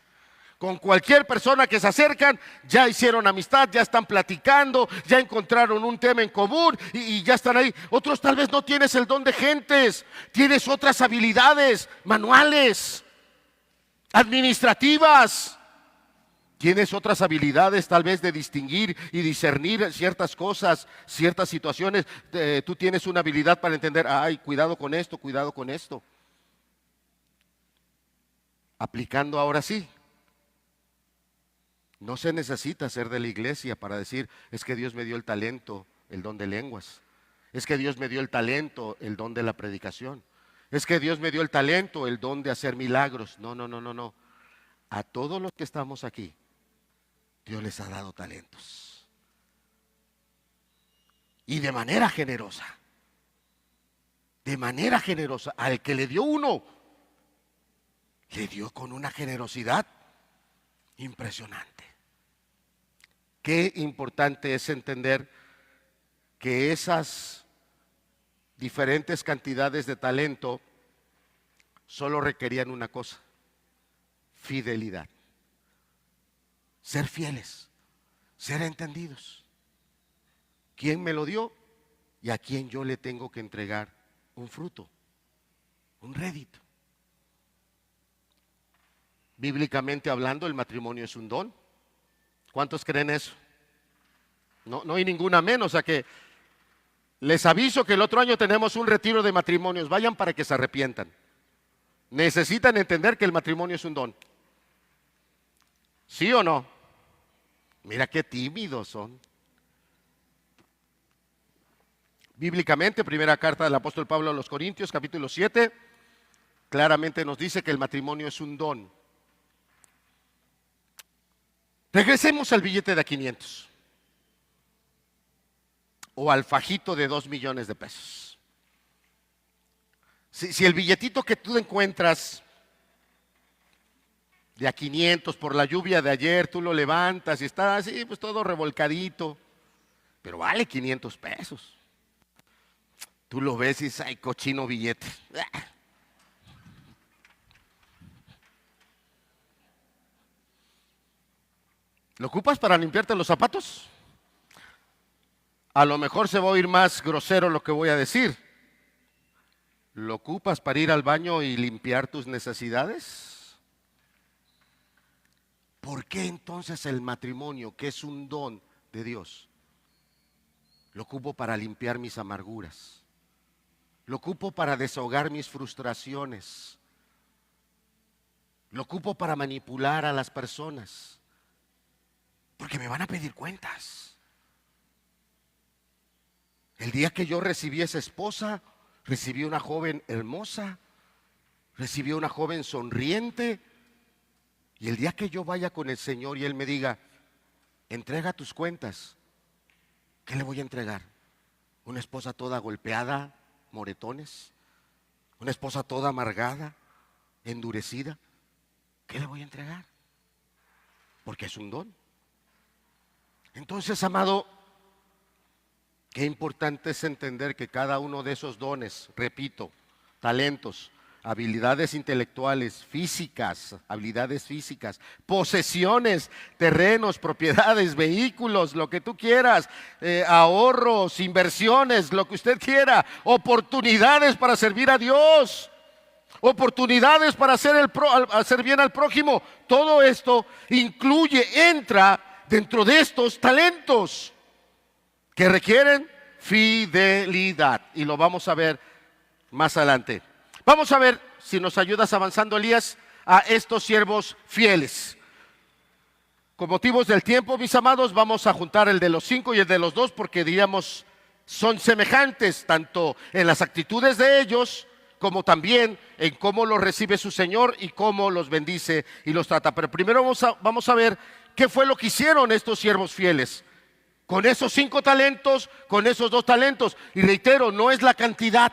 Con cualquier persona que se acercan, ya hicieron amistad, ya están platicando, ya encontraron un tema en común y ya están ahí. Otros tal vez no tienes el don de gentes, tienes otras habilidades manuales, administrativas. Tienes otras habilidades tal vez de distinguir y discernir ciertas cosas, ciertas situaciones. Tú tienes una habilidad para entender, ay, cuidado con esto, cuidado con esto. Aplicando ahora sí. No se necesita ser de la iglesia para decir, es que Dios me dio el talento, el don de lenguas. Es que Dios me dio el talento, el don de la predicación. Es que Dios me dio el talento, el don de hacer milagros. No. A todos los que estamos aquí, Dios les ha dado talentos. Y de manera generosa. De manera generosa. Al que le dio uno, le dio con una generosidad impresionante. Qué importante es entender que esas diferentes cantidades de talento solo requerían una cosa: fidelidad. Ser fieles, ser entendidos. ¿Quién me lo dio? Y a quién yo le tengo que entregar un fruto, un rédito. Bíblicamente hablando, el matrimonio es un don. ¿Cuántos creen eso? No hay ninguna menos. O sea que les aviso que el otro año tenemos un retiro de matrimonios. Vayan para que se arrepientan. Necesitan entender que el matrimonio es un don. ¿Sí o no? Mira qué tímidos son. Bíblicamente, primera carta del apóstol Pablo a los Corintios, capítulo 7, claramente nos dice que el matrimonio es un don. Regresemos al billete de a 500 o al fajito de 2 millones de pesos. Si el billetito que tú encuentras de a 500 por la lluvia de ayer, tú lo levantas y está así, pues todo revolcadito, pero vale 500 pesos. Tú lo ves y dices, ay, cochino billete. ¿Lo ocupas para limpiarte los zapatos? A lo mejor se va a oír más grosero lo que voy a decir. ¿Lo ocupas para ir al baño y limpiar tus necesidades? ¿Por qué entonces el matrimonio, que es un don de Dios, lo ocupo para limpiar mis amarguras? Lo ocupo para desahogar mis frustraciones. Lo ocupo para manipular a las personas. Porque me van a pedir cuentas. El día que yo recibí esa esposa, recibí una joven hermosa, recibí una joven sonriente. Y el día que yo vaya con el Señor y Él me diga, entrega tus cuentas, ¿qué le voy a entregar? ¿Una esposa toda golpeada, moretones? ¿Una esposa toda amargada, endurecida? ¿Qué le voy a entregar? Porque es un don. Entonces, amado, qué importante es entender que cada uno de esos dones, repito, talentos, habilidades intelectuales, físicas, habilidades físicas, posesiones, terrenos, propiedades, vehículos, lo que tú quieras, ahorros, inversiones, lo que usted quiera, oportunidades para servir a Dios, oportunidades para hacer bien al prójimo, todo esto entra dentro de estos talentos que requieren fidelidad, y lo vamos a ver más adelante. Vamos a ver, si nos ayudas avanzando, Elías, a estos siervos fieles. Con motivos del tiempo, mis amados, vamos a juntar el de los 5 y el de los 2, porque diríamos son semejantes tanto en las actitudes de ellos como también en cómo los recibe su Señor y cómo los bendice y los trata. Pero primero vamos a ver qué fue lo que hicieron estos siervos fieles con esos 5 talentos, con esos 2 talentos. Y reitero, no es la cantidad,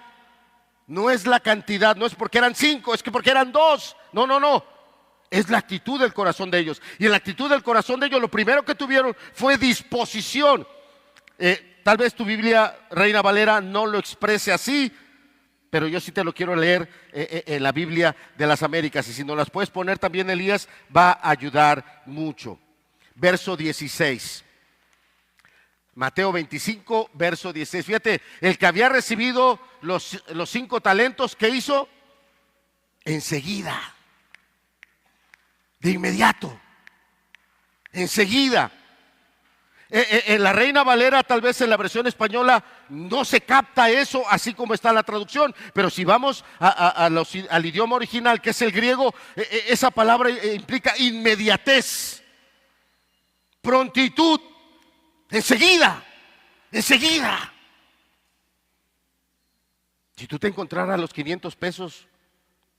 no es porque eran 5, es que porque eran 2. No. Es la actitud del corazón de ellos. Y en la actitud del corazón de ellos, lo primero que tuvieron fue disposición. Tal vez tu Biblia, Reina Valera, no lo exprese así, pero yo sí te lo quiero leer en la Biblia de las Américas. Y si no las puedes poner también, Elías, va a ayudar mucho. Verso 16. Mateo 25, verso 16. Fíjate, el que había recibido los 5 talentos, ¿qué hizo? Enseguida. De inmediato. Enseguida. En la Reina Valera, tal vez en la versión española, no se capta eso así como está la traducción. Pero si vamos al idioma original, que es el griego, esa palabra implica inmediatez, prontitud. Enseguida. Si tú te encontraras los 500 pesos,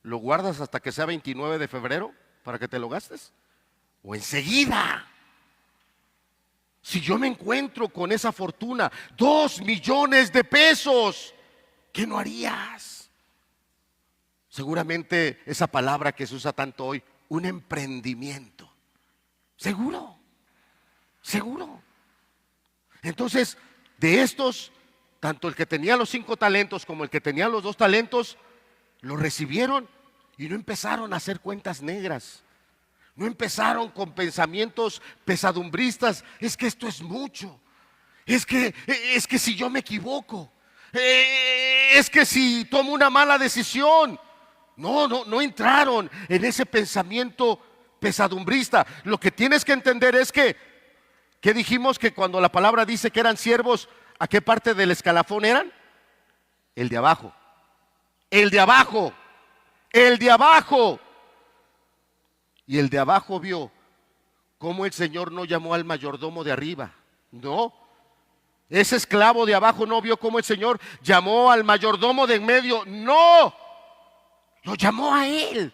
¿lo guardas hasta que sea 29 de febrero para que te lo gastes? ¿O enseguida? Si yo me encuentro con esa fortuna, 2 millones de pesos, ¿qué no harías? Seguramente esa palabra que se usa tanto hoy, un emprendimiento. Seguro. Entonces, de estos, tanto el que tenía los 5 talentos como el que tenía los 2 talentos, lo recibieron y no empezaron a hacer cuentas negras. No empezaron con pensamientos pesadumbristas. Es que esto es mucho. Es que si yo me equivoco. Es que si tomo una mala decisión. No entraron en ese pensamiento pesadumbrista. Lo que tienes que entender es que dijimos que cuando la palabra dice que eran siervos, ¿a qué parte del escalafón eran? El de abajo. Y el de abajo vio cómo el Señor no llamó al mayordomo de arriba. No, ese esclavo de abajo no vio cómo el Señor llamó al mayordomo de en medio. No, Lo llamó a él.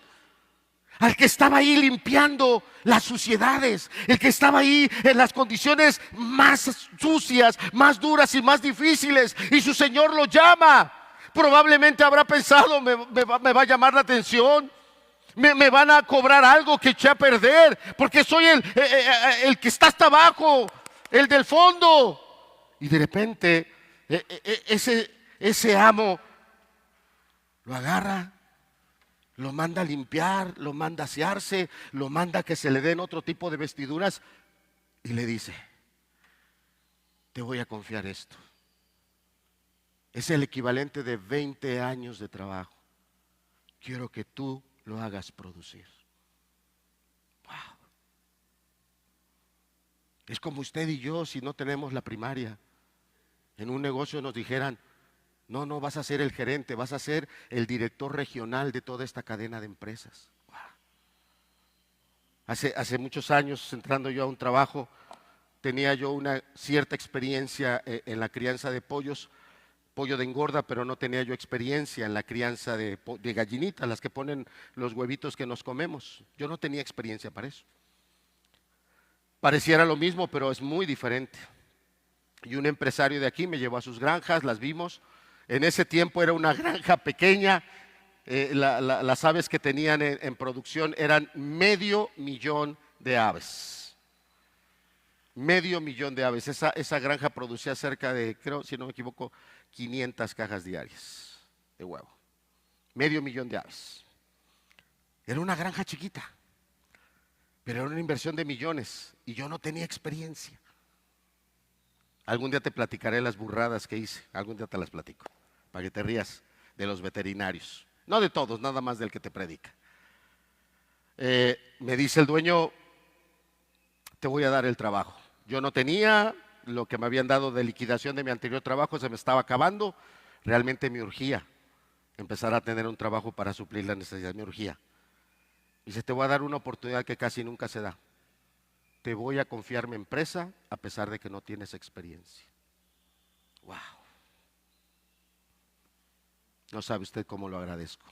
Al que estaba ahí limpiando las suciedades, el que estaba ahí en las condiciones más sucias, más duras y más difíciles, y su Señor lo llama. Probablemente habrá pensado, me va a llamar la atención, me van a cobrar algo que eché a perder, porque soy el que está hasta abajo, el del fondo. Y de repente ese amo lo agarra, lo manda a limpiar, lo manda a asearse, lo manda a que se le den otro tipo de vestiduras y le dice: te voy a confiar esto. Es el equivalente de 20 años de trabajo. Quiero que tú lo hagas producir. Wow. Es como usted y yo, si no tenemos la primaria. En un negocio nos dijeran: no vas a ser el gerente, vas a ser el director regional de toda esta cadena de empresas. Wow. Hace muchos años, entrando yo a un trabajo, tenía yo una cierta experiencia en la crianza de pollos, pollo de engorda, pero no tenía yo experiencia en la crianza de gallinitas, las que ponen los huevitos que nos comemos. Yo no tenía experiencia para eso. Pareciera lo mismo, pero es muy diferente. Y un empresario de aquí me llevó a sus granjas, las vimos. En ese tiempo era una granja pequeña, las aves que tenían en producción eran 500,000 de aves. 500,000 de aves. Esa granja producía cerca de, creo, si no me equivoco, 500 cajas diarias de huevo. 500,000 de aves. Era una granja chiquita, pero era una inversión de millones y yo no tenía experiencia. Algún día te platicaré las burradas que hice, algún día te las platico, para que te rías de los veterinarios. No de todos, nada más del que te predica. Me dice el dueño: te voy a dar el trabajo. Yo no tenía, lo que me habían dado de liquidación de mi anterior trabajo se me estaba acabando. Realmente me urgía empezar a tener un trabajo para suplir la necesidad, me urgía. Dice: te voy a dar una oportunidad que casi nunca se da. Te voy a confiar mi empresa a pesar de que no tienes experiencia. Wow. No sabe usted cómo lo agradezco.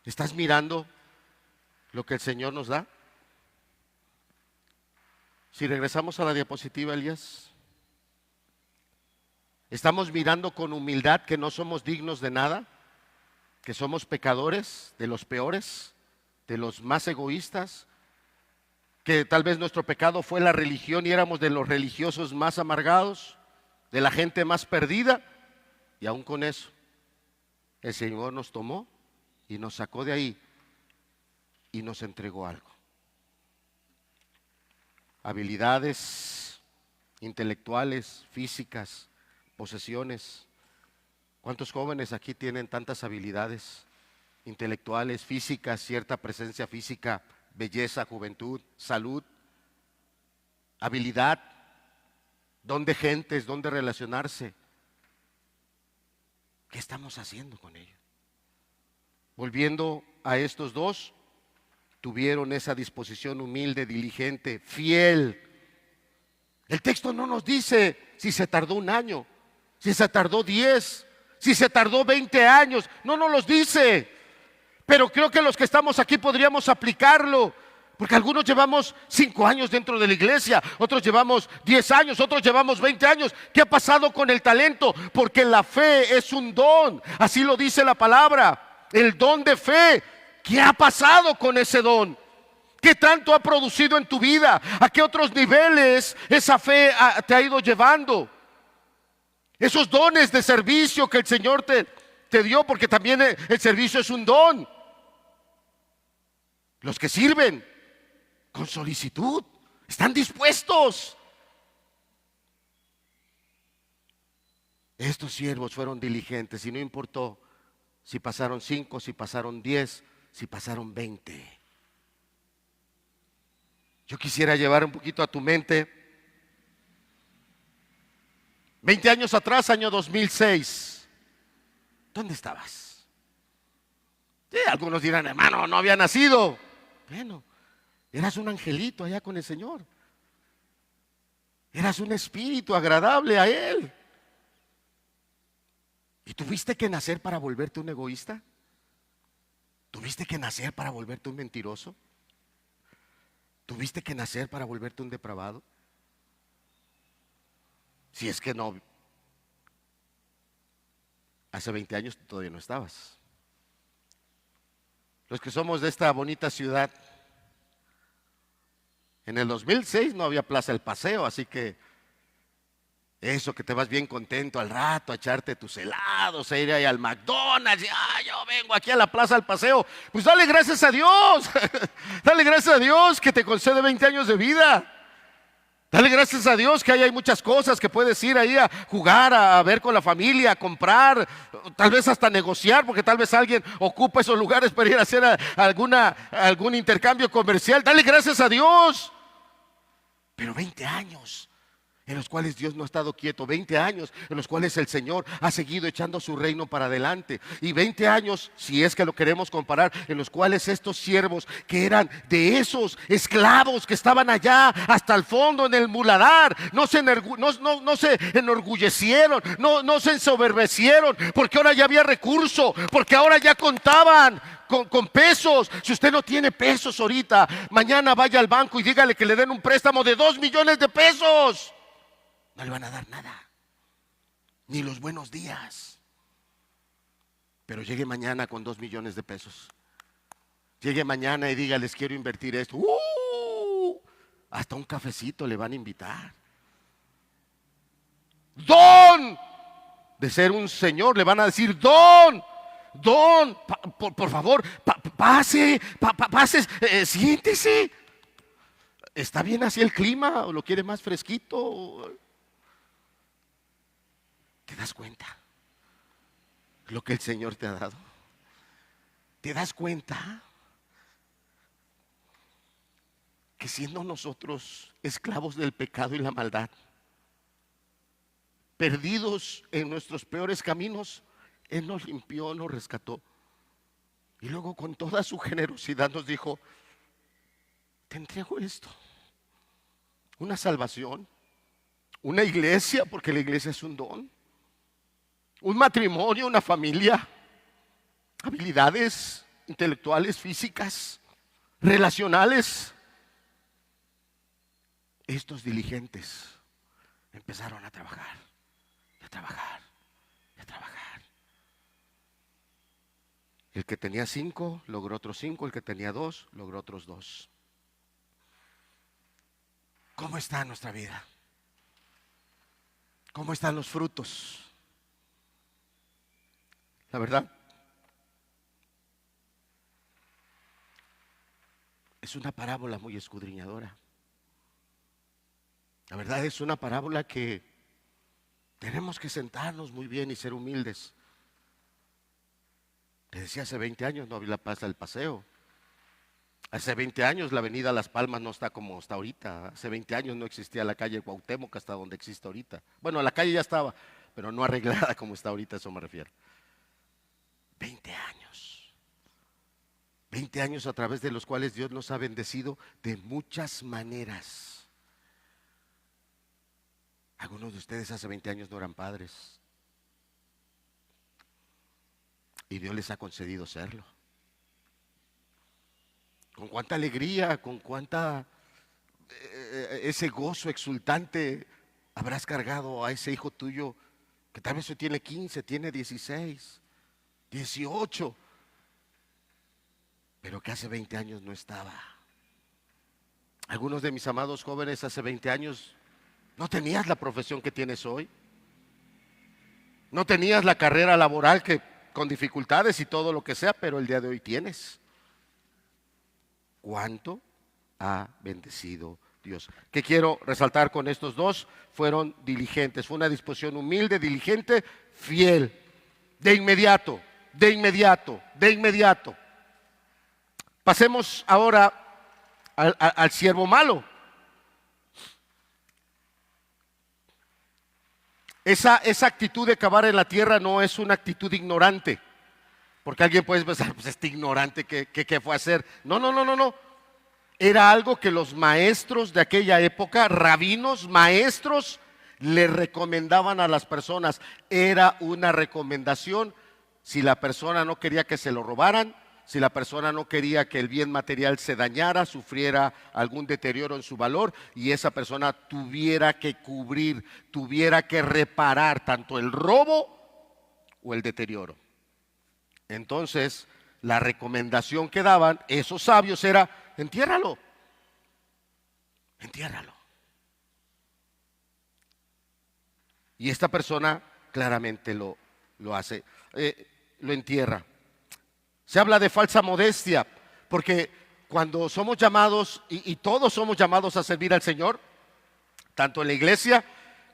¿Estás mirando lo que el Señor nos da? Si regresamos a la diapositiva, Elías, estamos mirando con humildad que no somos dignos de nada, que somos pecadores, de los peores, de los más egoístas, que tal vez nuestro pecado fue la religión y éramos de los religiosos más amargados, de la gente más perdida, y aún con eso el Señor nos tomó y nos sacó de ahí y nos entregó algo. Habilidades intelectuales, físicas, posesiones. ¿Cuántos jóvenes aquí tienen tantas habilidades intelectuales, físicas, cierta presencia física, belleza, juventud, salud, habilidad, don de gentes, don de relacionarse? ¿Qué estamos haciendo con ello? Volviendo a estos dos, tuvieron esa disposición humilde, diligente, fiel. El texto no nos dice si se tardó 1 año, si se tardó 10, si se tardó 20 años, no nos los dice. Pero creo que los que estamos aquí podríamos aplicarlo, porque algunos llevamos 5 años dentro de la iglesia, otros llevamos 10 años, otros llevamos 20 años. ¿Qué ha pasado con el talento? Porque la fe es un don, así lo dice la palabra, el don de fe. ¿Qué ha pasado con ese don? ¿Qué tanto ha producido en tu vida? ¿A qué otros niveles esa fe te ha ido llevando? Esos dones de servicio que el Señor te dio, porque también el servicio es un don. Los que sirven con solicitud, están dispuestos. Estos siervos fueron diligentes y no importó si pasaron 5, si pasaron 10, si pasaron 20. Yo quisiera llevar un poquito a tu mente 20 años atrás, año 2006. ¿Dónde estabas? Sí, algunos dirán: hermano, no había nacido. Bueno, eras un angelito allá con el Señor. Eras un espíritu agradable a Él. ¿Y tuviste que nacer para volverte un egoísta? ¿Tuviste que nacer para volverte un mentiroso? ¿Tuviste que nacer para volverte un depravado? Si es que no, hace 20 años todavía no estabas. Los que somos de esta bonita ciudad, en el 2006 no había Plaza El Paseo, así que eso que te vas bien contento al rato a echarte tus helados, a ir ahí al McDonald's, y yo vengo aquí a la Plaza El Paseo, pues dale gracias a Dios, dale gracias a Dios que te concede 20 años de vida. Dale gracias a Dios que ahí hay muchas cosas que puedes ir ahí a jugar, a ver con la familia, a comprar, tal vez hasta negociar, porque tal vez alguien ocupa esos lugares para ir a hacer algún intercambio comercial. Dale gracias a Dios. Pero 20 años en los cuales Dios no ha estado quieto, 20 años en los cuales el Señor ha seguido echando su reino para adelante, y 20 años, si es que lo queremos comparar, en los cuales estos siervos que eran de esos esclavos que estaban allá hasta el fondo en el muladar, no se enorgullecieron, no se ensoberbecieron, porque ahora ya había recurso, porque ahora ya contaban con pesos. Si usted no tiene pesos ahorita, mañana vaya al banco y dígale que le den un préstamo de 2 millones de pesos. No le van a dar nada, ni los buenos días. Pero llegue mañana con 2 millones de pesos. Llegue mañana y diga, les quiero invertir esto. Hasta un cafecito le van a invitar. Don de ser un señor, le van a decir, don, por favor, pase, siéntese. ¿Está bien así el clima o lo quiere más fresquito? ¿Te das cuenta lo que el Señor te ha dado? ¿Te das cuenta que siendo nosotros esclavos del pecado y la maldad, perdidos en nuestros peores caminos, Él nos limpió, nos rescató, y luego con toda su generosidad nos dijo, te entrego esto, una salvación, una iglesia, porque la iglesia es un don, un matrimonio, una familia, habilidades intelectuales, físicas, relacionales. Estos diligentes empezaron a trabajar, y a trabajar, y a trabajar. El que tenía 5 logró otros 5, el que tenía 2 logró otros 2. ¿Cómo está nuestra vida? ¿Cómo están los frutos? La verdad, es una parábola muy escudriñadora. La verdad es una parábola que tenemos que sentarnos muy bien y ser humildes. Te decía, hace 20 años no había la Plaza del Paseo. Hace 20 años la avenida Las Palmas no está como está ahorita. Hace 20 años no existía la calle Cuauhtémoc hasta donde existe ahorita. Bueno, la calle ya estaba, pero no arreglada como está ahorita, a eso me refiero. 20 años. 20 años a través de los cuales Dios nos ha bendecido de muchas maneras. Algunos de ustedes hace 20 años no eran padres, y Dios les ha concedido serlo. Con cuánta alegría, con cuánta ese gozo exultante habrás cargado a ese hijo tuyo que tal vez hoy tiene 15, tiene 16, 18, pero que hace 20 años no estaba. Algunos de mis amados jóvenes hace 20 años no tenías la profesión que tienes hoy, no tenías la carrera laboral que con dificultades y todo lo que sea, pero el día de hoy tienes. ¿Cuánto ha bendecido Dios? ¿Qué quiero resaltar con estos dos? Fueron diligentes, fue una disposición humilde, diligente, fiel, de inmediato, de inmediato, de inmediato. Pasemos ahora al siervo malo. Esa actitud de cavar en la tierra no es una actitud ignorante, porque alguien puede pensar, pues este ignorante, ¿qué fue a hacer? No. Era algo que los maestros de aquella época, rabinos, maestros, le recomendaban a las personas. Era una recomendación. Si la persona no quería que se lo robaran, si la persona no quería que el bien material se dañara, sufriera algún deterioro en su valor y esa persona tuviera que cubrir, tuviera que reparar tanto el robo o el deterioro. Entonces, la recomendación que daban esos sabios era: entiérralo, entiérralo. Y esta persona claramente lo hace, lo entierra. Se habla de falsa modestia, porque cuando somos llamados, y todos somos llamados a servir al Señor, tanto en la iglesia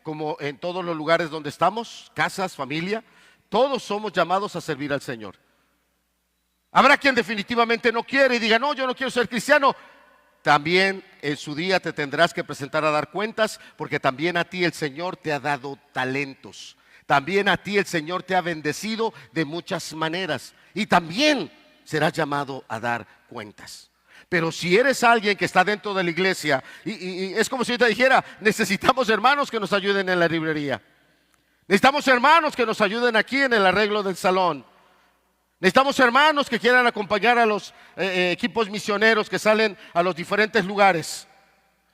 como en todos los lugares donde estamos, casas, familia, todos somos llamados a servir al Señor. Habrá quien definitivamente no quiere y diga: no, yo no quiero ser cristiano. También en su día te tendrás que presentar a dar cuentas, porque también a ti el Señor te ha dado talentos. También a ti el Señor te ha bendecido de muchas maneras y también serás llamado a dar cuentas. Pero si eres alguien que está dentro de la iglesia y es como si yo te dijera: necesitamos hermanos que nos ayuden en la librería, necesitamos hermanos que nos ayuden aquí en el arreglo del salón, necesitamos hermanos que quieran acompañar a los equipos misioneros que salen a los diferentes lugares.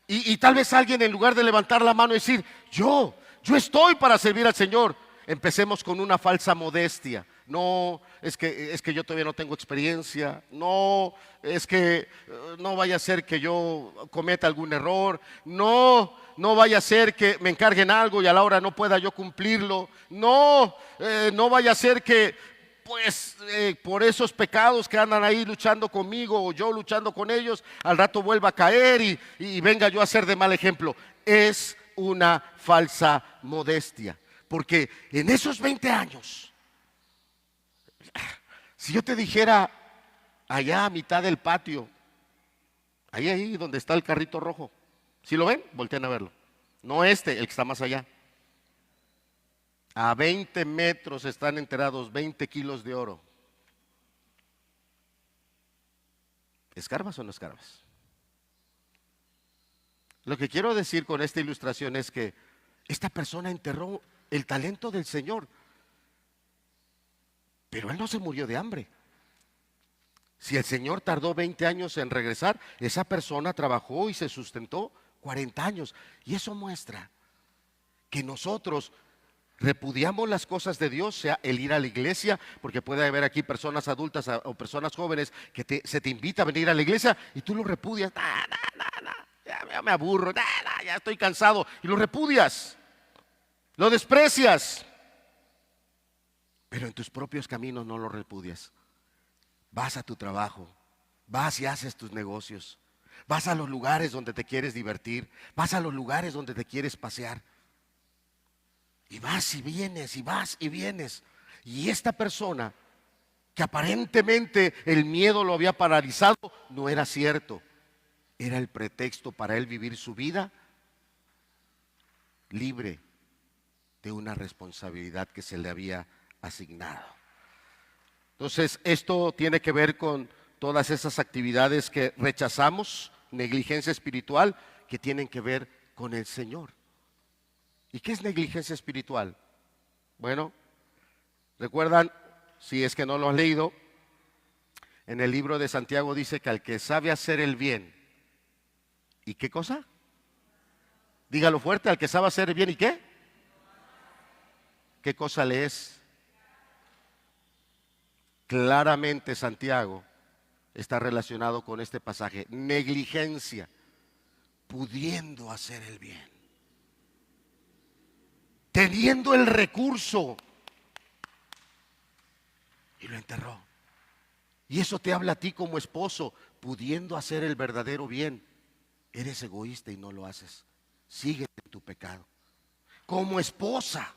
Y tal vez alguien, en lugar de levantar la mano y decir: yo estoy para servir al Señor, empecemos con una falsa modestia. No, es que yo todavía no tengo experiencia. No, es que no vaya a ser que yo cometa algún error. No vaya a ser que me encarguen algo y a la hora no pueda yo cumplirlo. No vaya a ser que pues por esos pecados que andan ahí luchando conmigo o yo luchando con ellos, al rato vuelva a caer y venga yo a ser de mal ejemplo. Es una falsa modestia, porque en esos 20 años, si yo te dijera allá a mitad del patio, ahí donde está el carrito rojo, ¿sí lo ven? Volteen a verlo. No el que está más allá. A 20 metros están enterrados 20 kilos de oro. ¿Escarbas o no escarbas? Lo que quiero decir con esta ilustración es que esta persona enterró el talento del Señor, pero él no se murió de hambre. Si el Señor tardó 20 años en regresar, esa persona trabajó y se sustentó 40 años. Y eso muestra que nosotros repudiamos las cosas de Dios, sea el ir a la iglesia, porque puede haber aquí personas adultas o personas jóvenes que se te invita a venir a la iglesia y tú lo repudias. Ya me aburro, ya estoy cansado, y lo repudias, lo desprecias. Pero en tus propios caminos no lo repudias. Vas a tu trabajo, vas y haces tus negocios, vas a los lugares donde te quieres divertir, vas a los lugares donde te quieres pasear. Y vas y vienes, y vas y vienes. Y esta persona, que aparentemente el miedo lo había paralizado, no era cierto. Era el pretexto para él vivir su vida libre de una responsabilidad que se le había asignado. Entonces, esto tiene que ver con todas esas actividades que rechazamos, negligencia espiritual, que tienen que ver con el Señor. ¿Y qué es negligencia espiritual? Bueno, recuerdan, si es que no lo has leído, en el libro de Santiago dice que al que sabe hacer el bien, ¿y qué cosa? Dígalo fuerte: al que sabe hacer el bien, ¿y qué? ¿Qué cosa le es? Claramente Santiago está relacionado con este pasaje. Negligencia, pudiendo hacer el bien, teniendo el recurso, y lo enterró. Y eso te habla a ti como esposo, pudiendo hacer el verdadero bien. Eres egoísta y no lo haces. Sigue en tu pecado. Como esposa,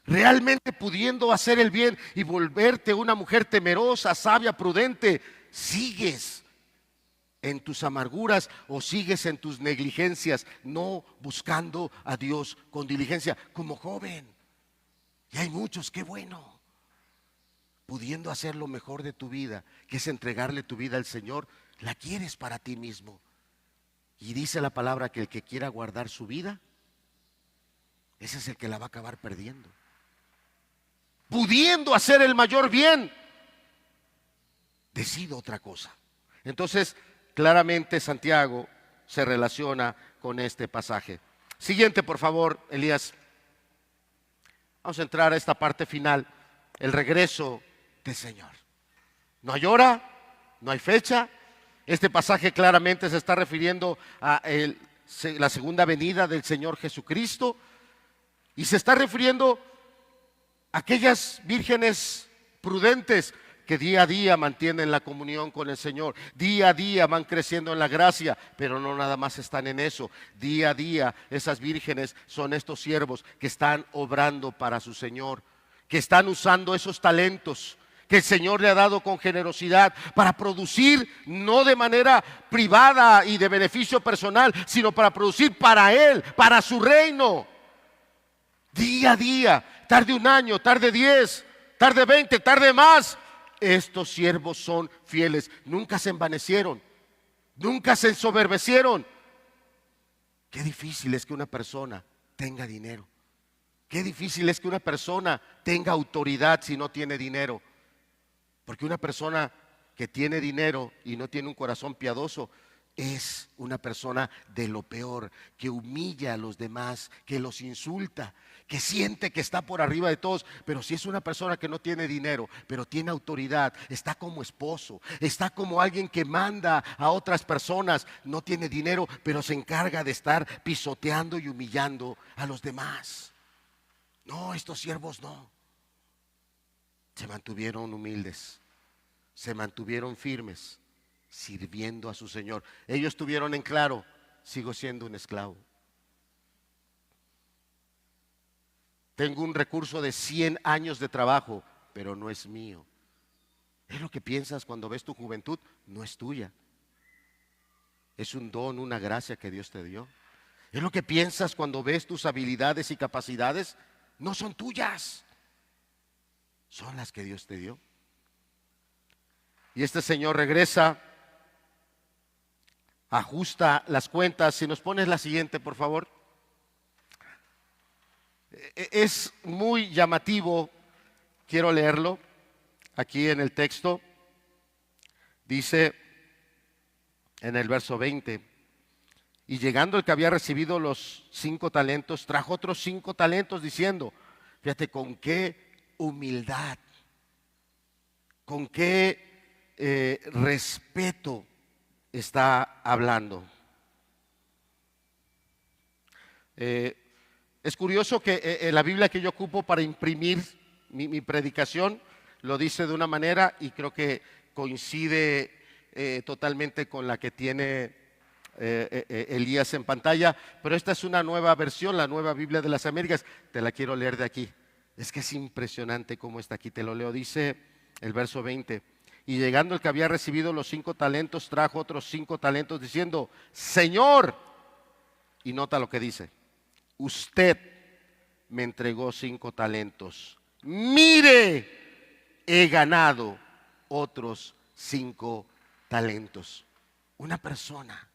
realmente pudiendo hacer el bien y volverte una mujer temerosa, sabia, prudente, sigues en tus amarguras o sigues en tus negligencias, no buscando a Dios con diligencia, como joven. Y hay muchos, qué bueno, pudiendo hacer lo mejor de tu vida, que es entregarle tu vida al Señor, la quieres para ti mismo. Y dice la palabra que el que quiera guardar su vida, ese es el que la va a acabar perdiendo. Pudiendo hacer el mayor bien, decido otra cosa. Entonces, claramente Santiago se relaciona con este pasaje. Siguiente, por favor, Elías. Vamos a entrar a esta parte final, el regreso del Señor. No hay hora, no hay fecha. Este pasaje claramente se está refiriendo a la segunda venida del Señor Jesucristo y se está refiriendo a aquellas vírgenes prudentes que día a día mantienen la comunión con el Señor, día a día van creciendo en la gracia, pero no nada más están en eso. Día a día esas vírgenes son estos siervos que están obrando para su Señor, que están usando esos talentos que el Señor le ha dado con generosidad para producir, no de manera privada y de beneficio personal, sino para producir para Él, para su reino. Día a día, tarde un año, tarde 10, tarde 20, tarde más. Estos siervos son fieles, nunca se envanecieron, nunca se ensoberbecieron. Qué difícil es que una persona tenga dinero. Qué difícil es que una persona tenga autoridad si no tiene dinero. Porque una persona que tiene dinero y no tiene un corazón piadoso es una persona de lo peor, que humilla a los demás, que los insulta, que siente que está por arriba de todos. Pero si es una persona que no tiene dinero, pero tiene autoridad, está como esposo, está como alguien que manda a otras personas, no tiene dinero, pero se encarga de estar pisoteando y humillando a los demás. No, estos siervos no. Se mantuvieron humildes, se mantuvieron firmes, sirviendo a su Señor. Ellos tuvieron en claro: sigo siendo un esclavo. Tengo un recurso de 100 años de trabajo, pero no es mío. Es lo que piensas cuando ves tu juventud, no es tuya. Es un don, una gracia que Dios te dio. Es lo que piensas cuando ves tus habilidades y capacidades, no son tuyas, son las que Dios te dio. Y este Señor regresa, ajusta las cuentas. Si nos pones la siguiente, por favor. Es muy llamativo, quiero leerlo aquí en el texto. Dice en el verso 20: y llegando el que había recibido los 5 talentos, trajo otros 5 talentos diciendo, fíjate con qué humildad, con qué respeto está hablando. Es curioso que en la Biblia que yo ocupo para imprimir mi predicación lo dice de una manera, y creo que coincide totalmente con la que tiene Elías en pantalla, pero esta es una nueva versión, la Nueva Biblia de las Américas. Te la quiero leer de aquí. Es que es impresionante cómo está aquí. Te lo leo. Dice el verso 20: y llegando el que había recibido los 5 talentos, trajo otros 5 talentos diciendo, Señor, y nota lo que dice, usted me entregó 5 talentos. Mire, he ganado otros 5 talentos. Una persona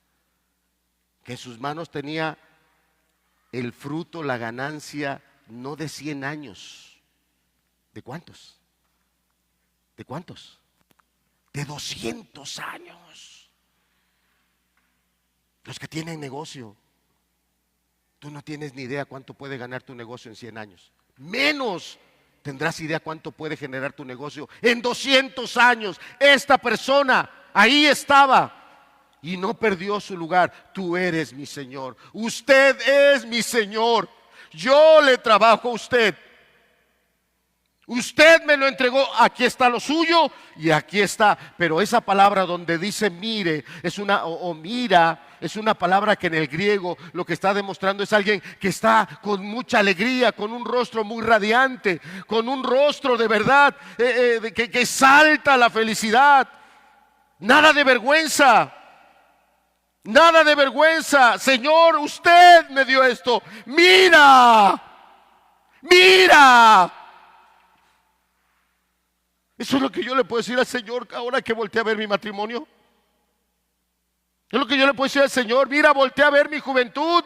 que en sus manos tenía el fruto, la ganancia, no de 100 años. ¿De cuántos? ¿De cuántos? De 200 años. Los que tienen negocio. Tú no tienes ni idea cuánto puede ganar tu negocio en 100 años. Menos tendrás idea cuánto puede generar tu negocio en 200 años. Esta persona ahí estaba y no perdió su lugar. Tú eres mi Señor. Usted es mi Señor. Yo le trabajo a usted. Usted me lo entregó, aquí está lo suyo y aquí está. Pero esa palabra donde dice mire es una, o mira, es una palabra que en el griego lo que está demostrando es alguien que está con mucha alegría, con un rostro muy radiante, con un rostro de verdad, que salta la felicidad. Nada de vergüenza. Nada de vergüenza. Señor, usted me dio esto. Mira, mira. Eso es lo que yo le puedo decir al Señor ahora que volteé a ver mi matrimonio. Es lo que yo le puedo decir al Señor. Mira, volteé a ver mi juventud.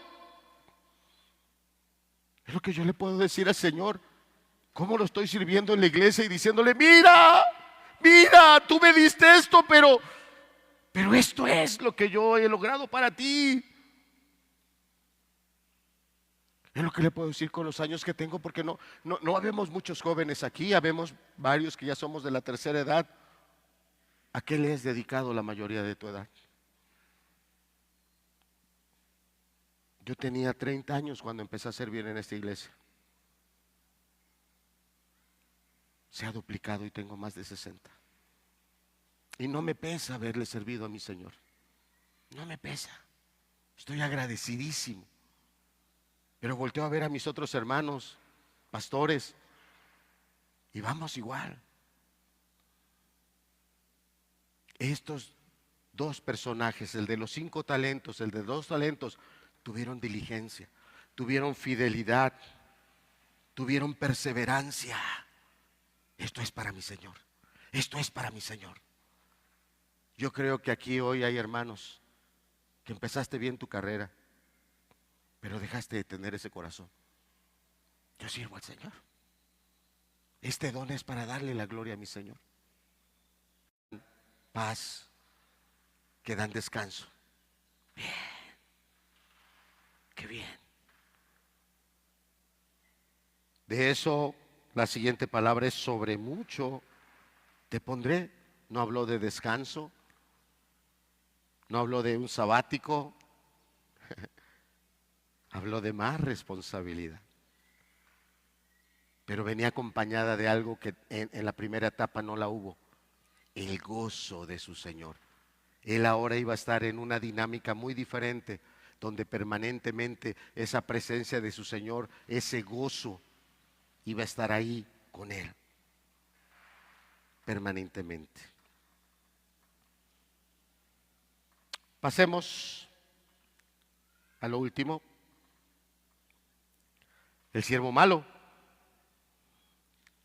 Es lo que yo le puedo decir al Señor. ¿Cómo lo estoy sirviendo en la iglesia y diciéndole, mira, Mira, tú me diste esto, pero esto es lo que yo he logrado para ti. Es lo que le puedo decir con los años que tengo, porque no habemos muchos jóvenes aquí, habemos varios que ya somos de la tercera edad. ¿A qué le has dedicado la mayoría de tu edad? Yo tenía 30 años cuando empecé a servir en esta iglesia. Se ha duplicado y tengo más de 60. Y no me pesa haberle servido a mi Señor. No me pesa. Estoy agradecidísimo. Pero volteo a ver a mis otros hermanos, pastores, y vamos igual. Estos dos personajes, el de los 5 talentos, el de 2 talentos, tuvieron diligencia, tuvieron fidelidad, tuvieron perseverancia. Esto es para mi Señor. Esto es para mi Señor. Yo creo que aquí hoy hay hermanos que empezaste bien tu carrera, pero dejaste de tener ese corazón. Yo sirvo al Señor. Este don es para darle la gloria a mi Señor. Paz, que dan descanso. Bien, qué bien. De eso la siguiente palabra es sobre mucho te pondré. No habló de descanso, no habló de un sabático, habló de más responsabilidad. Pero venía acompañada de algo que en la primera etapa no la hubo: el gozo de su Señor. Él ahora iba a estar en una dinámica muy diferente, donde permanentemente esa presencia de su Señor, ese gozo, iba a estar ahí con él, permanentemente. Pasemos a lo último. El siervo malo.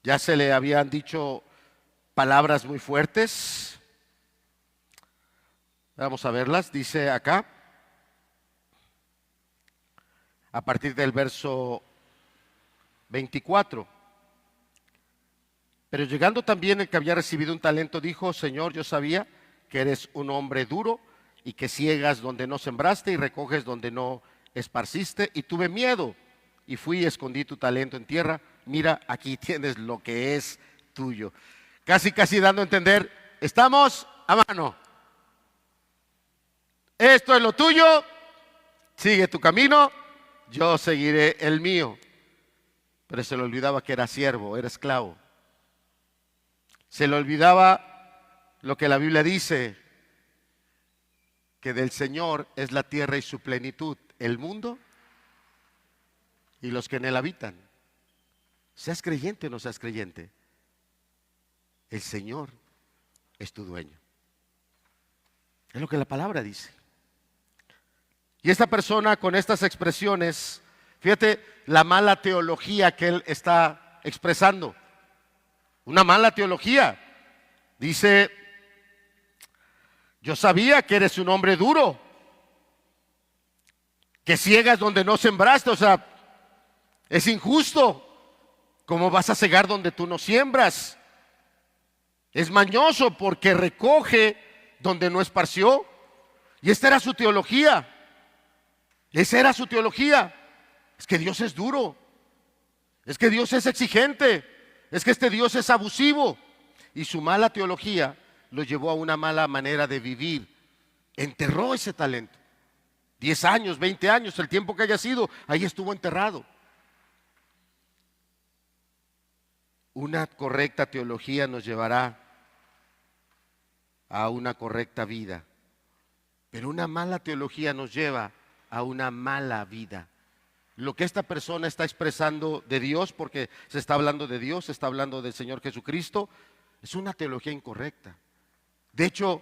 Ya se le habían dicho palabras muy fuertes. Vamos a verlas. Dice acá, a partir del verso 24. Pero llegando también el que había recibido un talento, dijo: Señor, yo sabía que eres un hombre duro y que ciegas donde no sembraste y recoges donde no esparciste, y tuve miedo y fui y escondí tu talento en tierra. Mira, aquí tienes lo que es tuyo. Casi dando a entender: estamos a mano. Esto es lo tuyo, sigue tu camino, yo seguiré el mío. Pero se le olvidaba que era siervo, era esclavo. Se le olvidaba lo que la Biblia dice, que del Señor es la tierra y su plenitud, el mundo y los que en él habitan. Seas creyente o no seas creyente, el Señor es tu dueño. Es lo que la palabra dice. Y esta persona, con estas expresiones, fíjate la mala teología que él está expresando. Una mala teología. Dice: yo sabía que eres un hombre duro, que ciegas donde no sembraste. O sea, es injusto. ¿Cómo vas a cegar donde tú no siembras? Es mañoso porque recoge donde no esparció. Y esta era su teología. Esa era su teología. Es que Dios es duro. Es que Dios es exigente. Es que este Dios es abusivo. Y su mala teología lo llevó a una mala manera de vivir. Enterró ese talento. 10 años, 20 años, el tiempo que haya sido, ahí estuvo enterrado. Una correcta teología nos llevará a una correcta vida, pero una mala teología nos lleva a una mala vida. Lo que esta persona está expresando de Dios, porque se está hablando de Dios, se está hablando del Señor Jesucristo, es una teología incorrecta. De hecho,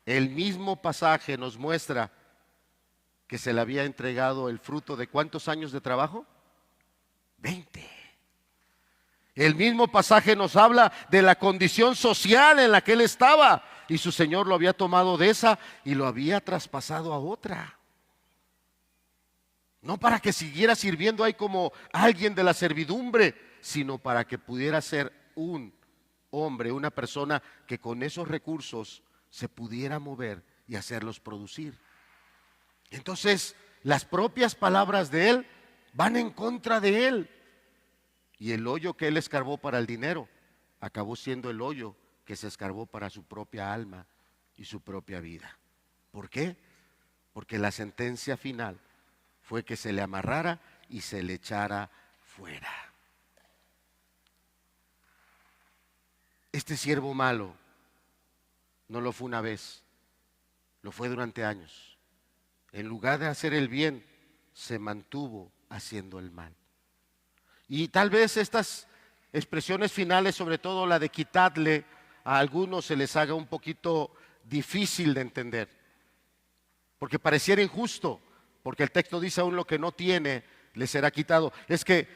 el mismo pasaje nos muestra que se le había entregado el fruto de ¿cuántos años de trabajo? 20. El mismo pasaje nos habla de la condición social en la que él estaba, y su Señor lo había tomado de esa y lo había traspasado a otra. No para que siguiera sirviendo ahí como alguien de la servidumbre, sino para que pudiera ser un hombre, una persona que con esos recursos se pudiera mover y hacerlos producir. Entonces, las propias palabras de él van en contra de él. Y el hoyo que él escarbó para el dinero acabó siendo el hoyo que se escarbó para su propia alma y su propia vida. ¿Por qué? Porque la sentencia final fue que se le amarrara y se le echara fuera. Este siervo malo no lo fue una vez, lo fue durante años. En lugar de hacer el bien, se mantuvo haciendo el mal. Y tal vez estas expresiones finales, sobre todo la de quitarle, a algunos se les haga un poquito difícil de entender, porque pareciera injusto, porque el texto dice aún lo que no tiene le será quitado. Es que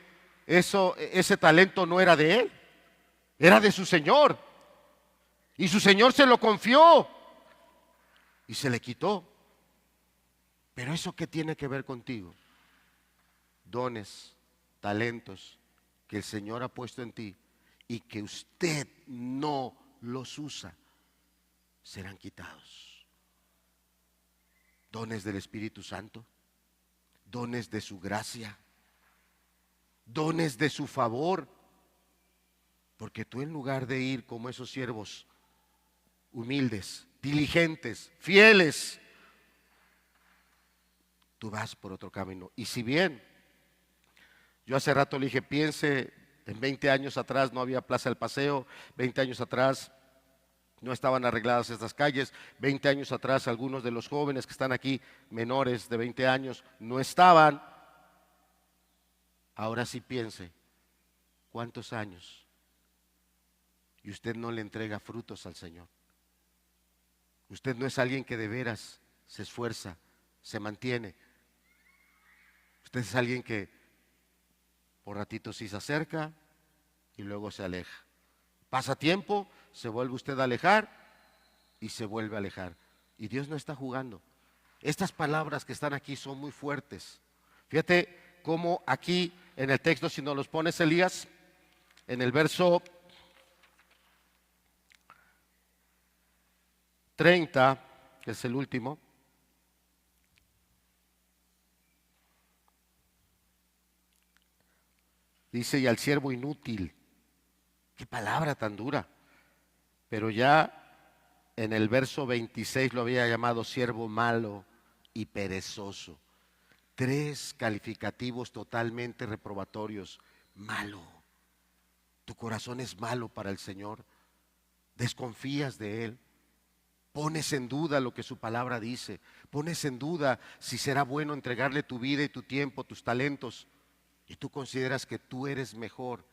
ese talento no era de él, era de su Señor, y su Señor se lo confió y se le quitó. Pero ¿eso qué tiene que ver contigo? Dones, talentos que el Señor ha puesto en ti y que usted no los usa, serán quitados. Dones del Espíritu Santo, dones de su gracia, dones de su favor, porque tú, en lugar de ir como esos siervos humildes, diligentes, fieles, tú vas por otro camino. Y si bien yo hace rato le dije, piense, en 20 años atrás no había Plaza del Paseo, 20 años atrás no estaban arregladas estas calles, 20 años atrás algunos de los jóvenes que están aquí, menores de 20 años, no estaban. Ahora sí piense, ¿cuántos años? Y usted no le entrega frutos al Señor. Usted no es alguien que de veras se esfuerza, se mantiene. Usted es alguien que por ratitos sí se acerca y luego se aleja. Pasa tiempo, se vuelve usted a alejar y se vuelve a alejar. Y Dios no está jugando. Estas palabras que están aquí son muy fuertes. Fíjate cómo aquí en el texto, si nos los pones, Elías, en el verso 30, que es el último. Dice, y al siervo inútil. Qué palabra tan dura. Pero ya en el verso 26 lo había llamado siervo malo y perezoso. 3 calificativos totalmente reprobatorios. Malo. Tu corazón es malo para el Señor. Desconfías de Él. Pones en duda lo que su palabra dice. Pones en duda si será bueno entregarle tu vida y tu tiempo, tus talentos. Y tú consideras que tú eres mejor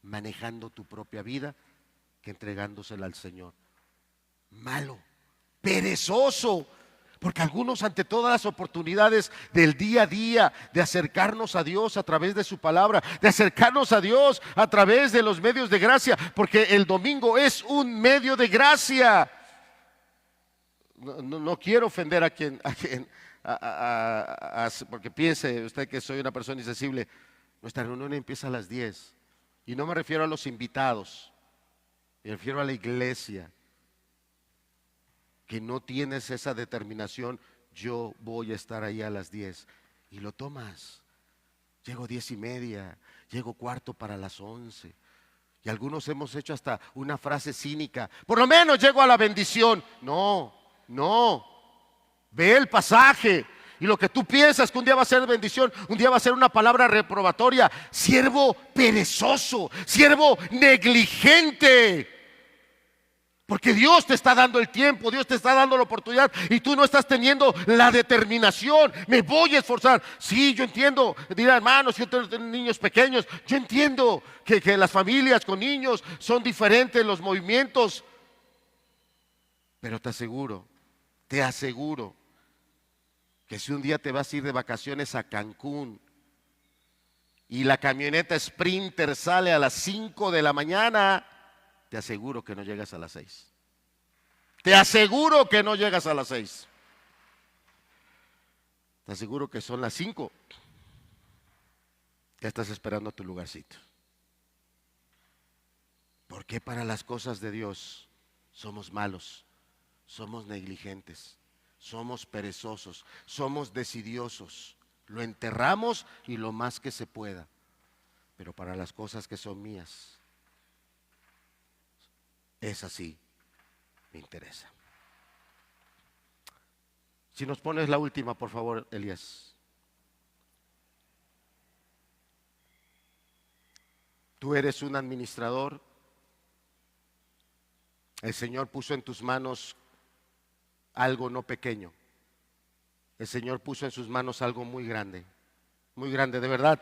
manejando tu propia vida que entregándosela al Señor. Malo, perezoso, porque algunos, ante todas las oportunidades del día a día de acercarnos a Dios a través de su palabra, de acercarnos a Dios a través de los medios de gracia, porque el domingo es un medio de gracia. No quiero ofender a quien porque piense usted que soy una persona insensible. Nuestra reunión empieza a las 10 y no me refiero a los invitados, me refiero a la iglesia, que no tienes esa determinación. Yo voy a estar ahí a las 10 y lo tomas. Llego 10:30, llego cuarto para las 11. Y algunos hemos hecho hasta una frase cínica: por lo menos llego a la bendición. No, ve el pasaje. Y lo que tú piensas que un día va a ser bendición, un día va a ser una palabra reprobatoria. Siervo perezoso, siervo negligente. Porque Dios te está dando el tiempo, Dios te está dando la oportunidad y tú no estás teniendo la determinación. Me voy a esforzar. Sí, yo entiendo, dirá, hermanos, yo tengo niños pequeños. Yo entiendo que las familias con niños son diferentes los movimientos. Pero te aseguro que si un día te vas a ir de vacaciones a Cancún y la camioneta Sprinter sale a las 5 de la mañana, te aseguro que no llegas a las 6. Te aseguro que no llegas a las 6. Te aseguro que son las 5. Ya estás esperando tu lugarcito. Porque para las cosas de Dios somos malos, somos negligentes, somos perezosos, somos desidiosos. Lo enterramos y lo más que se pueda. Pero para las cosas que son mías, es así, me interesa. Si nos pones la última, por favor, Elías. Tú eres un administrador. El Señor puso en tus manos algo no pequeño. El Señor puso en sus manos algo muy grande, de verdad.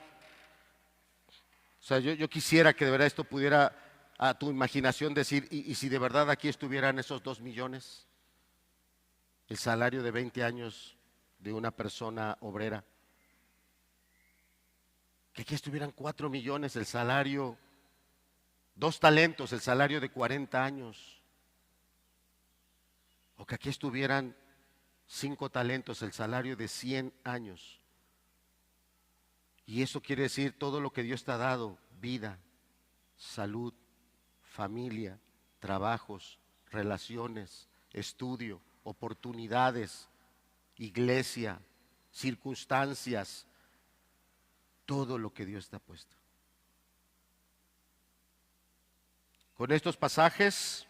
O sea, yo quisiera que de verdad esto pudiera a tu imaginación decir, ¿y si de verdad aquí estuvieran esos 2 millones? El salario de 20 años de una persona obrera. Que aquí estuvieran 4 millones el salario, 2 talentos el salario de 40 años. O que aquí estuvieran 5 talentos el salario de 100 años. Y eso quiere decir todo lo que Dios te ha dado: vida, salud, familia, trabajos, relaciones, estudio, oportunidades, iglesia, circunstancias, todo lo que Dios te ha puesto. Con estos pasajes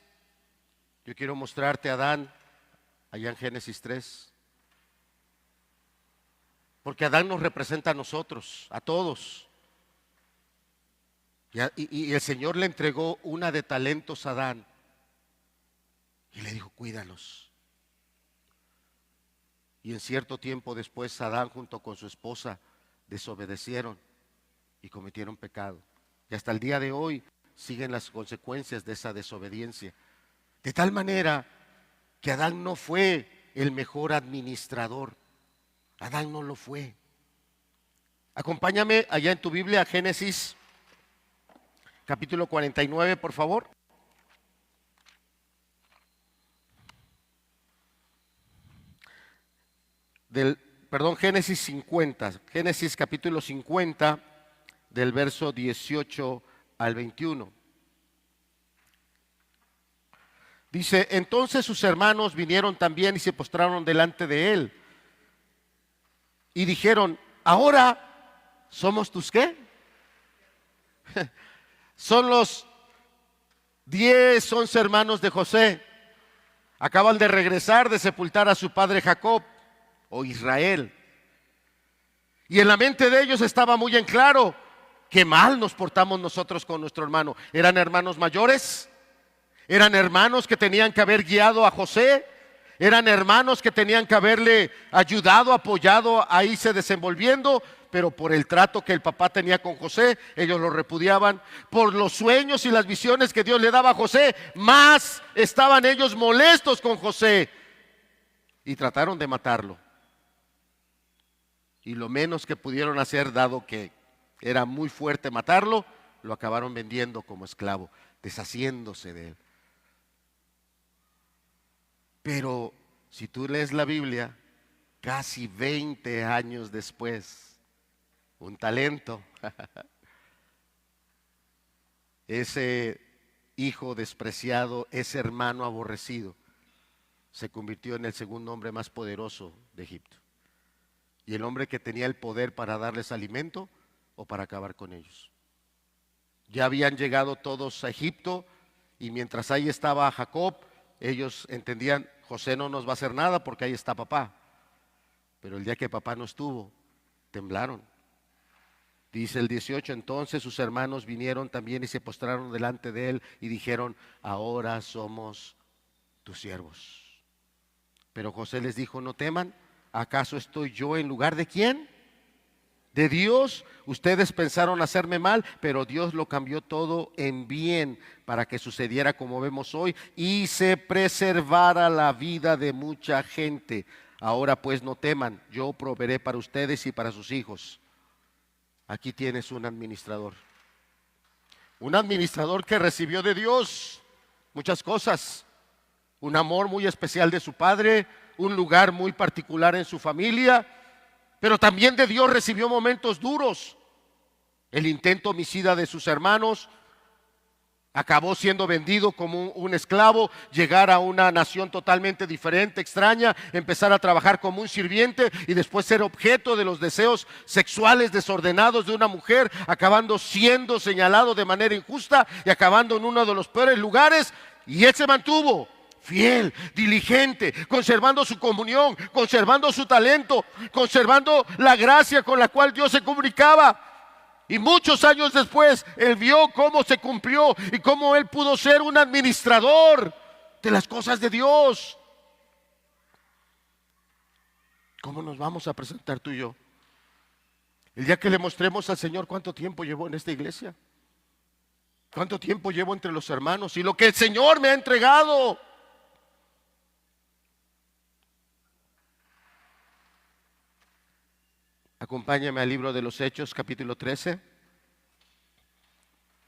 yo quiero mostrarte a Adán allá en Génesis 3, porque Adán nos representa a nosotros, a todos. Y el Señor le entregó una de talentos a Adán y le dijo: cuídalos. Y en cierto tiempo después, Adán junto con su esposa desobedecieron y cometieron pecado. Y hasta el día de hoy siguen las consecuencias de esa desobediencia. De tal manera que Adán no fue el mejor administrador. Adán no lo fue. Acompáñame allá en tu Biblia a Génesis capítulo 49, por favor. Génesis 50, Génesis capítulo 50, del verso 18 al 21. Dice: entonces sus hermanos vinieron también y se postraron delante de él. Y dijeron: ahora somos tus ¿qué? Son los 10, 11 hermanos de José. Acaban de regresar de sepultar a su padre Jacob o Israel. Y en la mente de ellos estaba muy en claro qué mal nos portamos nosotros con nuestro hermano. ¿Eran hermanos mayores? ¿Eran hermanos que tenían que haber guiado a José? ¿Eran hermanos que tenían que haberle ayudado, apoyado a irse desenvolviendo? Pero por el trato que el papá tenía con José, ellos lo repudiaban. Por los sueños y las visiones que Dios le daba a José, más estaban ellos molestos con José y trataron de matarlo. Y lo menos que pudieron hacer, dado que era muy fuerte matarlo, lo acabaron vendiendo como esclavo, deshaciéndose de él. Pero si tú lees la Biblia, casi 20 años después, un talento, ese hijo despreciado, ese hermano aborrecido, se convirtió en el segundo hombre más poderoso de Egipto. Y el hombre que tenía el poder para darles alimento o para acabar con ellos. Ya habían llegado todos a Egipto y mientras ahí estaba Jacob, ellos entendían: José no nos va a hacer nada porque ahí está papá. Pero el día que papá no estuvo, temblaron. Dice el 18: entonces sus hermanos vinieron también y se postraron delante de él y dijeron: ahora somos tus siervos. Pero José les dijo: no teman, ¿acaso estoy yo en lugar de quién? De Dios. Ustedes pensaron hacerme mal, pero Dios lo cambió todo en bien para que sucediera como vemos hoy y se preservara la vida de mucha gente. Ahora pues no teman, yo proveeré para ustedes y para sus hijos. Aquí tienes un administrador que recibió de Dios muchas cosas: un amor muy especial de su padre, un lugar muy particular en su familia, pero también de Dios recibió momentos duros: el intento homicida de sus hermanos, Acabó siendo vendido como un esclavo, llegar a una nación totalmente diferente, extraña, empezar a trabajar como un sirviente y después ser objeto de los deseos sexuales desordenados de una mujer, acabando siendo señalado de manera injusta y acabando en uno de los peores lugares. Y él se mantuvo fiel, diligente, conservando su comunión, conservando su talento, conservando la gracia con la cual Dios se comunicaba. Y muchos años después, él vio cómo se cumplió y cómo él pudo ser un administrador de las cosas de Dios. ¿Cómo nos vamos a presentar tú y yo? El día que le mostremos al Señor cuánto tiempo llevo en esta iglesia, cuánto tiempo llevo entre los hermanos y lo que el Señor me ha entregado. Acompáñame al libro de los Hechos, capítulo 13.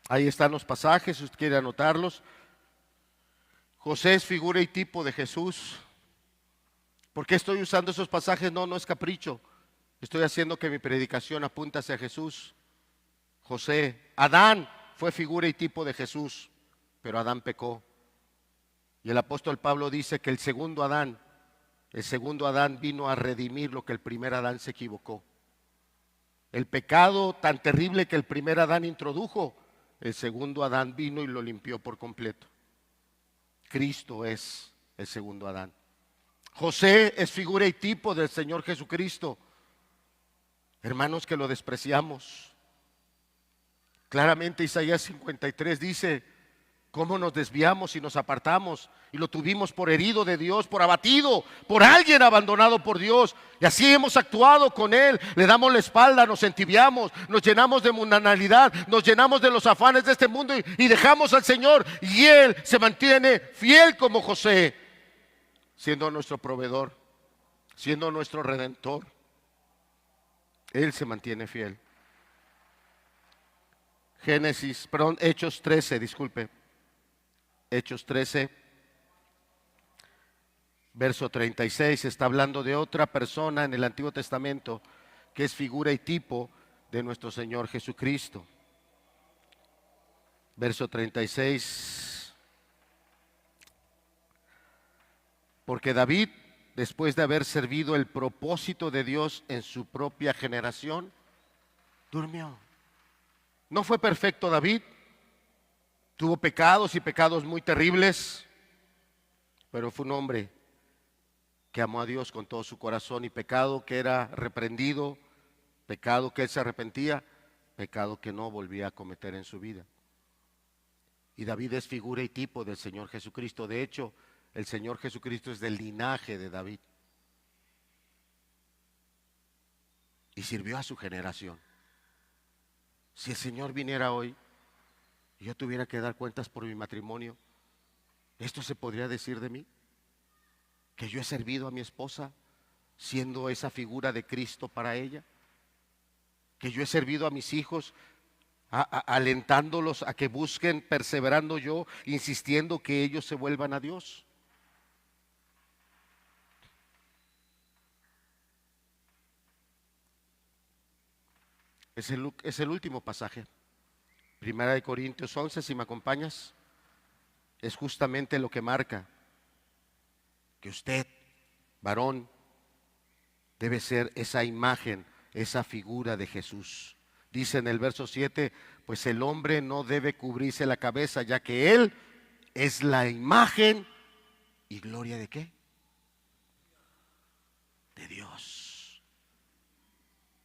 Ahí están los pasajes, si usted quiere anotarlos. José es figura y tipo de Jesús. ¿Por qué estoy usando esos pasajes? No es capricho. Estoy haciendo que mi predicación apunte hacia Jesús. José, Adán fue figura y tipo de Jesús, pero Adán pecó. Y el apóstol Pablo dice que el segundo Adán vino a redimir lo que el primer Adán se equivocó. El pecado tan terrible que el primer Adán introdujo, el segundo Adán vino y lo limpió por completo. Cristo es el segundo Adán. José es figura y tipo del Señor Jesucristo. Hermanos que lo despreciamos. Claramente Isaías 53 dice, cómo nos desviamos y nos apartamos y lo tuvimos por herido de Dios, por abatido, por alguien abandonado por Dios. Y así hemos actuado con Él, le damos la espalda, nos entibiamos, nos llenamos de mundanalidad, nos llenamos de los afanes de este mundo y dejamos al Señor. Y Él se mantiene fiel como José, siendo nuestro proveedor, siendo nuestro redentor. Él se mantiene fiel. Hechos 13, disculpe. Hechos 13, verso 36, está hablando de otra persona en el Antiguo Testamento que es figura y tipo de nuestro Señor Jesucristo. Verso 36. Porque David, después de haber servido el propósito de Dios en su propia generación, durmió. No fue perfecto David. Tuvo pecados y pecados muy terribles, pero fue un hombre que amó a Dios con todo su corazón y pecado que era reprendido, pecado que él se arrepentía, pecado que no volvía a cometer en su vida. Y David es figura y tipo del Señor Jesucristo. De hecho, el Señor Jesucristo es del linaje de David y sirvió a su generación. Si el Señor viniera hoy y yo tuviera que dar cuentas por mi matrimonio, ¿esto se podría decir de mí? ¿Que yo he servido a mi esposa siendo esa figura de Cristo para ella? ¿Que yo he servido a mis hijos alentándolos a que busquen, perseverando yo, insistiendo que ellos se vuelvan a Dios? Es el último pasaje. Primera de Corintios 11, si me acompañas, es justamente lo que marca que usted, varón, debe ser esa imagen, esa figura de Jesús. Dice en el verso 7, pues el hombre no debe cubrirse la cabeza, ya que él es la imagen y gloria ¿de qué? De Dios.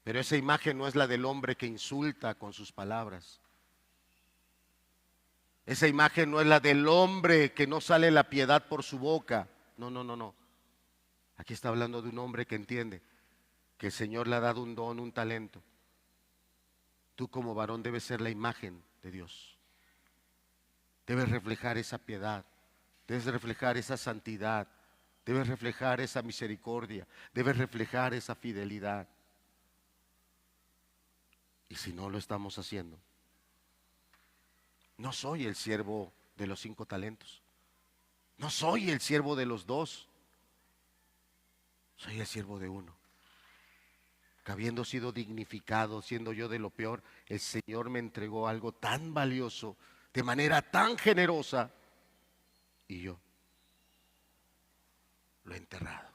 Pero esa imagen no es la del hombre que insulta con sus palabras. Esa imagen no es la del hombre que no sale la piedad por su boca. No. Aquí está hablando de un hombre que entiende que el Señor le ha dado un don, un talento. Tú como varón debes ser la imagen de Dios. Debes reflejar esa piedad, debes reflejar esa santidad, debes reflejar esa misericordia, debes reflejar esa fidelidad. Y si no lo estamos haciendo, no soy el siervo de los 5 talentos. No soy el siervo de los 2. Soy el siervo de uno. Que habiendo sido dignificado, siendo yo de lo peor, el Señor me entregó algo tan valioso de manera tan generosa y yo lo he enterrado.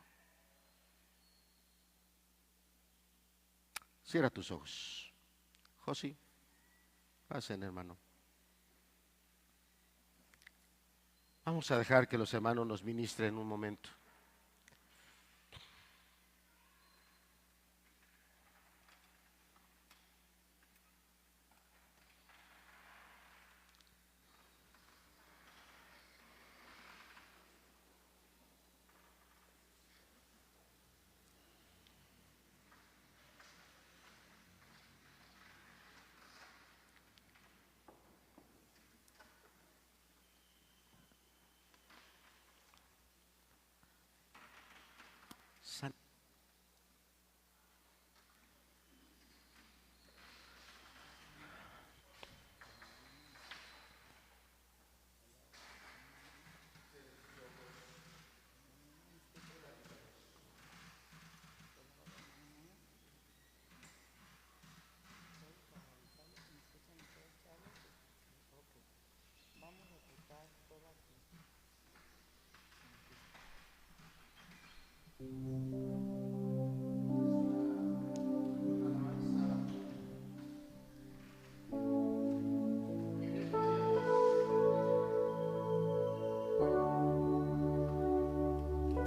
Cierra tus ojos. Josi, pasen, hermano. Vamos a dejar que los hermanos nos ministren un momento.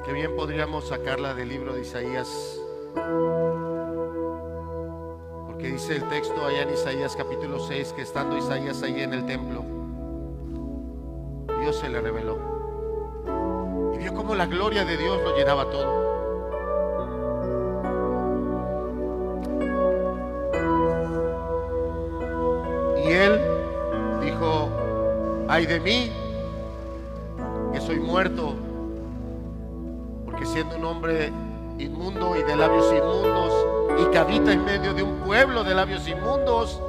Qué bien podríamos sacarla del libro de Isaías, porque dice el texto allá en Isaías capítulo 6 que estando Isaías ahí en el templo, Dios se le reveló y vio cómo la gloria de Dios lo llenaba todo. Y él dijo: ay de mí, que soy muerto, porque siendo un hombre inmundo y de labios inmundos, y que habita en medio de un pueblo de labios inmundos,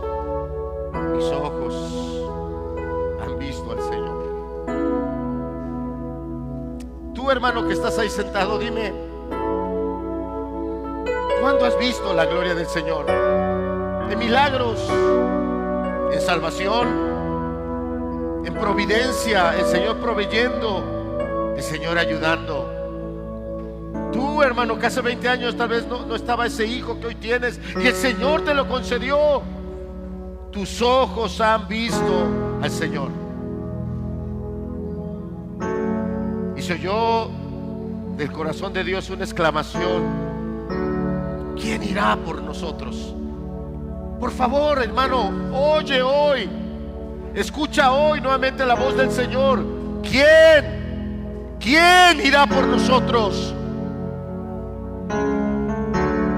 mis ojos han visto al Señor. Tú, hermano, que estás ahí sentado, dime, ¿cuándo has visto la gloria del Señor? En milagros, en salvación, en providencia, el Señor proveyendo, el Señor ayudando. Tú, hermano, que hace 20 años tal vez no estaba ese hijo que hoy tienes y el Señor te lo concedió. Tus ojos han visto al Señor. Y se oyó del corazón de Dios una exclamación: ¿quién irá por nosotros? Por favor, hermano, oye hoy, escucha hoy nuevamente la voz del Señor. ¿Quién irá por nosotros?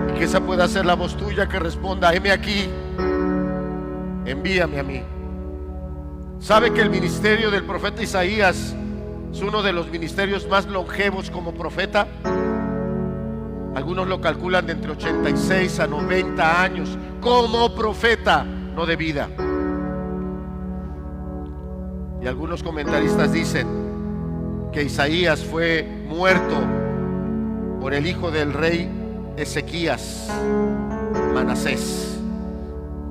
Y que esa pueda ser la voz tuya que responda: heme aquí, envíame a mí. ¿Sabe que el ministerio del profeta Isaías es uno de los ministerios más longevos como profeta? Algunos lo calculan de entre 86 a 90 años como profeta, no de vida. Y algunos comentaristas dicen que Isaías fue muerto por el hijo del rey Ezequías, Manasés,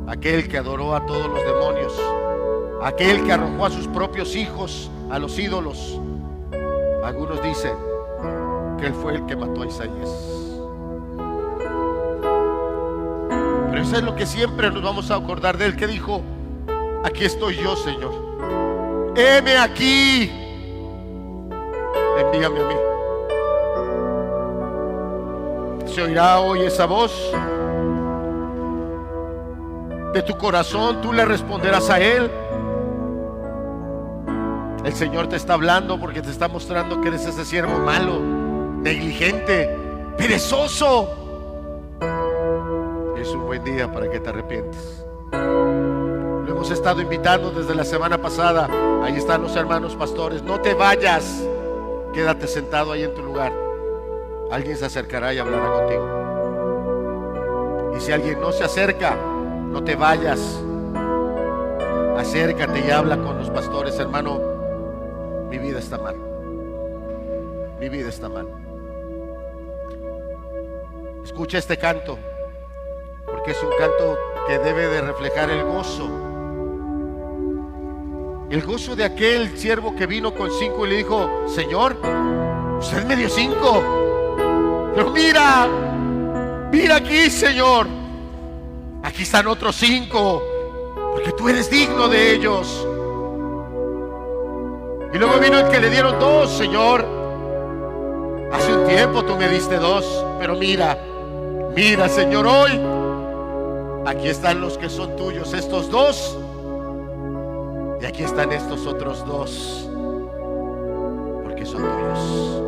aquel que adoró a todos los demonios, aquel que arrojó a sus propios hijos a los ídolos. Algunos dicen que él fue el que mató a Isaías. Pero eso es lo que siempre nos vamos a acordar de él, que dijo: aquí estoy yo, Señor, heme aquí, envíame a mí. ¿Se oirá hoy esa voz? De tu corazón tú le responderás a él. El Señor te está hablando porque te está mostrando que eres ese siervo malo, negligente, perezoso. Es un buen día para que te arrepientes. Lo hemos estado invitando desde la semana pasada. Ahí están los hermanos pastores. No te vayas, quédate sentado ahí en tu lugar. Alguien se acercará y hablará contigo. Y si alguien no se acerca, no te vayas, acércate y habla con los pastores. Hermano, mi vida está mal, mi vida está mal. Escucha este canto, porque es un canto que debe de reflejar el gozo El gozo de aquel siervo que vino con 5 y le dijo: Señor, usted me dio 5, pero mira, mira aquí, Señor, aquí están otros 5, porque tú eres digno de ellos. Y luego vino el que le dieron 2, Señor, hace un tiempo tú me diste 2, pero mira, mira, Señor, hoy aquí están los que son tuyos, estos 2, y aquí están estos otros 2, porque son tuyos.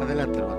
Adelante, hermanos.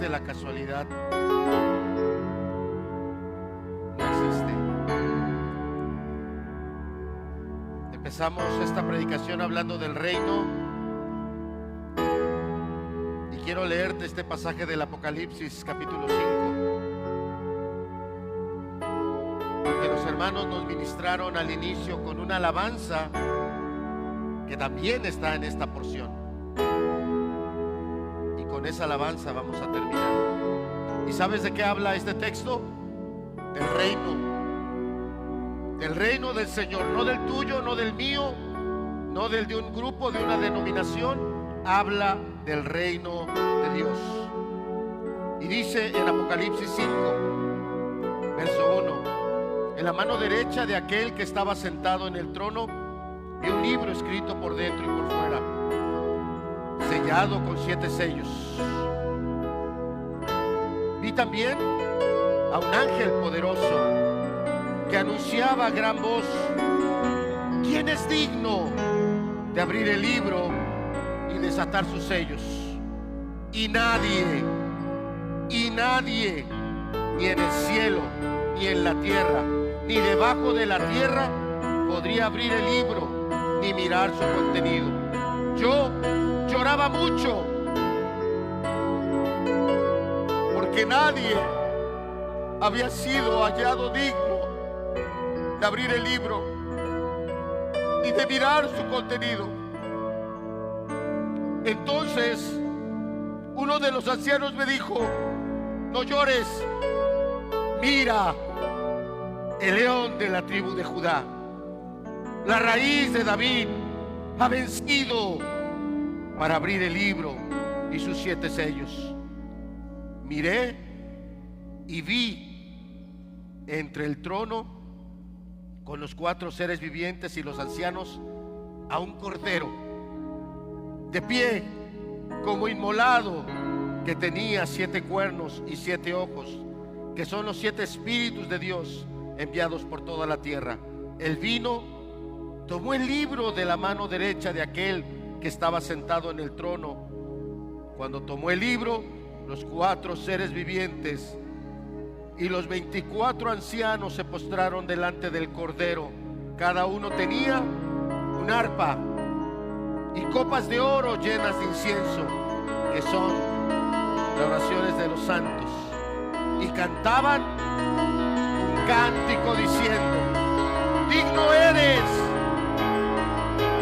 existe la casualidad. No existe. Empezamos esta predicación hablando del reino. Y quiero leerte este pasaje del Apocalipsis, capítulo 5. Porque los hermanos nos ministraron al inicio con una alabanza que también está en esta porción. Y con esa alabanza vamos a terminar. ¿Y sabes de qué habla este texto? Del reino. Del reino del Señor, no del tuyo, no del mío, no del de un grupo, de una denominación. Habla del reino de Dios. Y dice en Apocalipsis 5, verso 1: en la mano derecha de aquel que estaba sentado en el trono vi un libro escrito por dentro y por fuera, sellado con 7 sellos. Vi también a un ángel poderoso que anunciaba a gran voz: ¿quién es digno de abrir el libro y desatar sus sellos? Y nadie, ni en el cielo, ni en la tierra, ni debajo de la tierra, podría abrir el libro ni mirar su contenido. Yo lloraba mucho porque nadie había sido hallado digno de abrir el libro ni de mirar su contenido. Entonces uno de los ancianos me dijo: no llores, mira, el león de la tribu de Judá, la raíz de David, ha vencido para abrir el libro y sus 7 sellos. Miré y vi entre el trono con los 4 seres vivientes y los ancianos a un cordero de pie como inmolado, que tenía 7 cuernos y 7 ojos, que son los 7 espíritus de Dios enviados por toda la tierra. Él vino, tomó el libro de la mano derecha de aquel que estaba sentado en el trono. Cuando tomó el libro, los 4 seres vivientes y los 24 ancianos se postraron delante del cordero. Cada uno tenía un arpa y copas de oro llenas de incienso, que son las oraciones de los santos, y cantaban un cántico diciendo: digno eres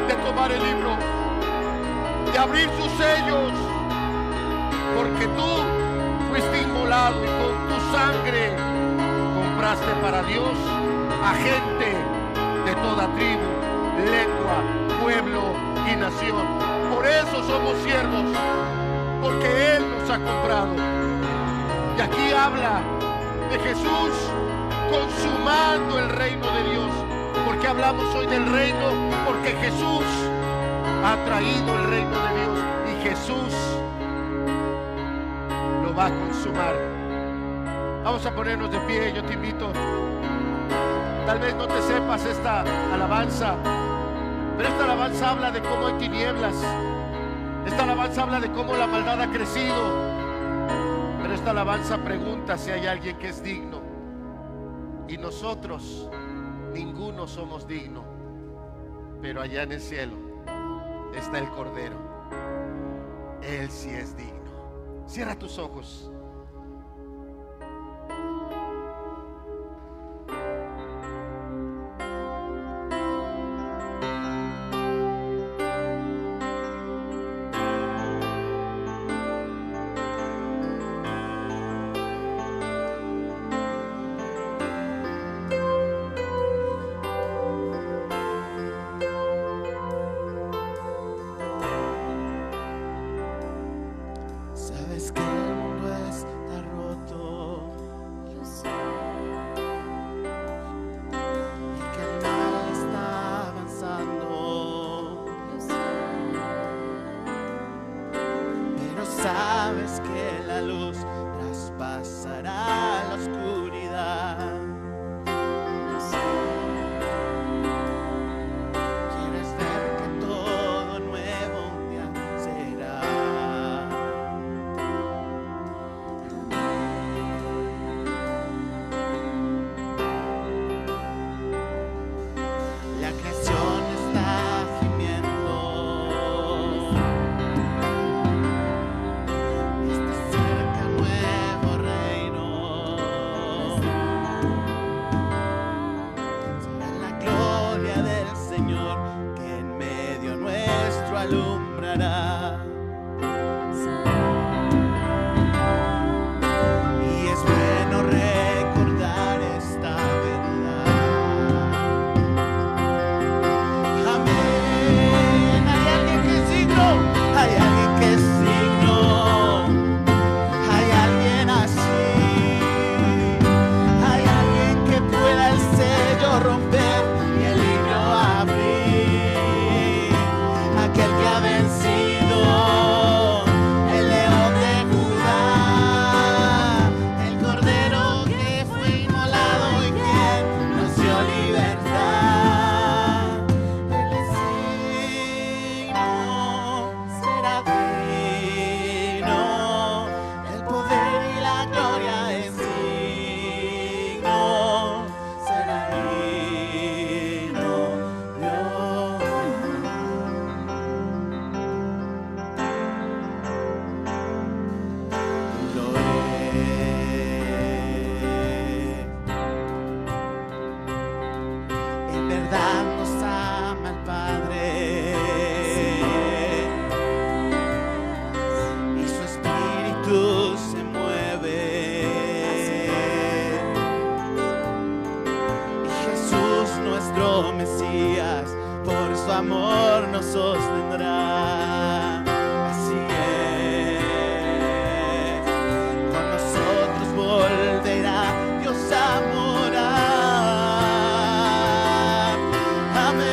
de tomar el libro, de abrir sus sellos, porque tú fuiste inmolado y con tu sangre compraste para Dios a gente de toda tribu, lengua, pueblo y nación. Por eso somos siervos, porque Él nos ha comprado. Y aquí habla de Jesús consumando el reino de Dios. ¿Por qué hablamos hoy del reino? Porque Jesús ha traído el reino de Dios y Jesús lo va a consumar. Vamos a ponernos de pie. Yo te invito. Tal vez no te sepas esta alabanza, pero esta alabanza habla de cómo hay tinieblas. Esta alabanza habla de cómo la maldad ha crecido. Pero esta alabanza pregunta si hay alguien que es digno. Y nosotros, ninguno somos dignos. Pero allá en el cielo está el Cordero. Él sí es digno. Cierra tus ojos. Sabes que el mundo es alumbrará. Y es bueno recordar esta verdad. Amén. Hay alguien que es digno, hay alguien que es digno, hay alguien así, hay alguien que pueda el sello romper y el libro abrir, aquel que ha vencido, el león de Judá, el cordero que fue inmolado y quien nos dio libertad. Él es digno, será digno, el poder y la gloria es digno, será digno, Dios. Lo es. En verdad nos ama el Padre y su espíritu se mueve. Y Jesús nuestro Mesías por su amor nos sostendrá. Así es, con nosotros volverá Dios a morar. Amén.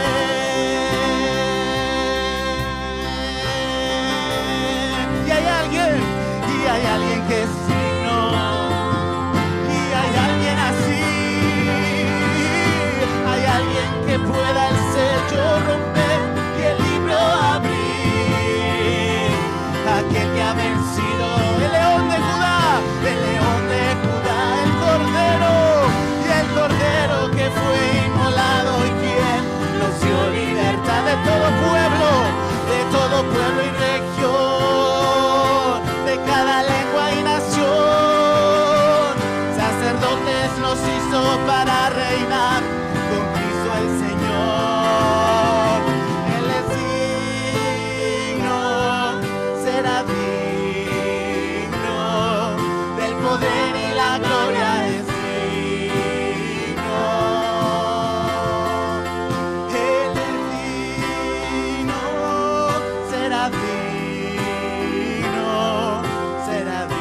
Y hay alguien que es digno, y hay alguien así, hay alguien que pueda el sello romper y el libro abrir, aquel que ha vencido, el león de Judá, el león de Judá, el cordero que fue inmolado y quien nos dio libertad de todo pueblo y región, de cada lengua y nación, sacerdotes nos hizo para reinar con Cristo el Señor. Él es digno, será digno, del poder y la gloria es digno. Él es digno, será digno, será digno.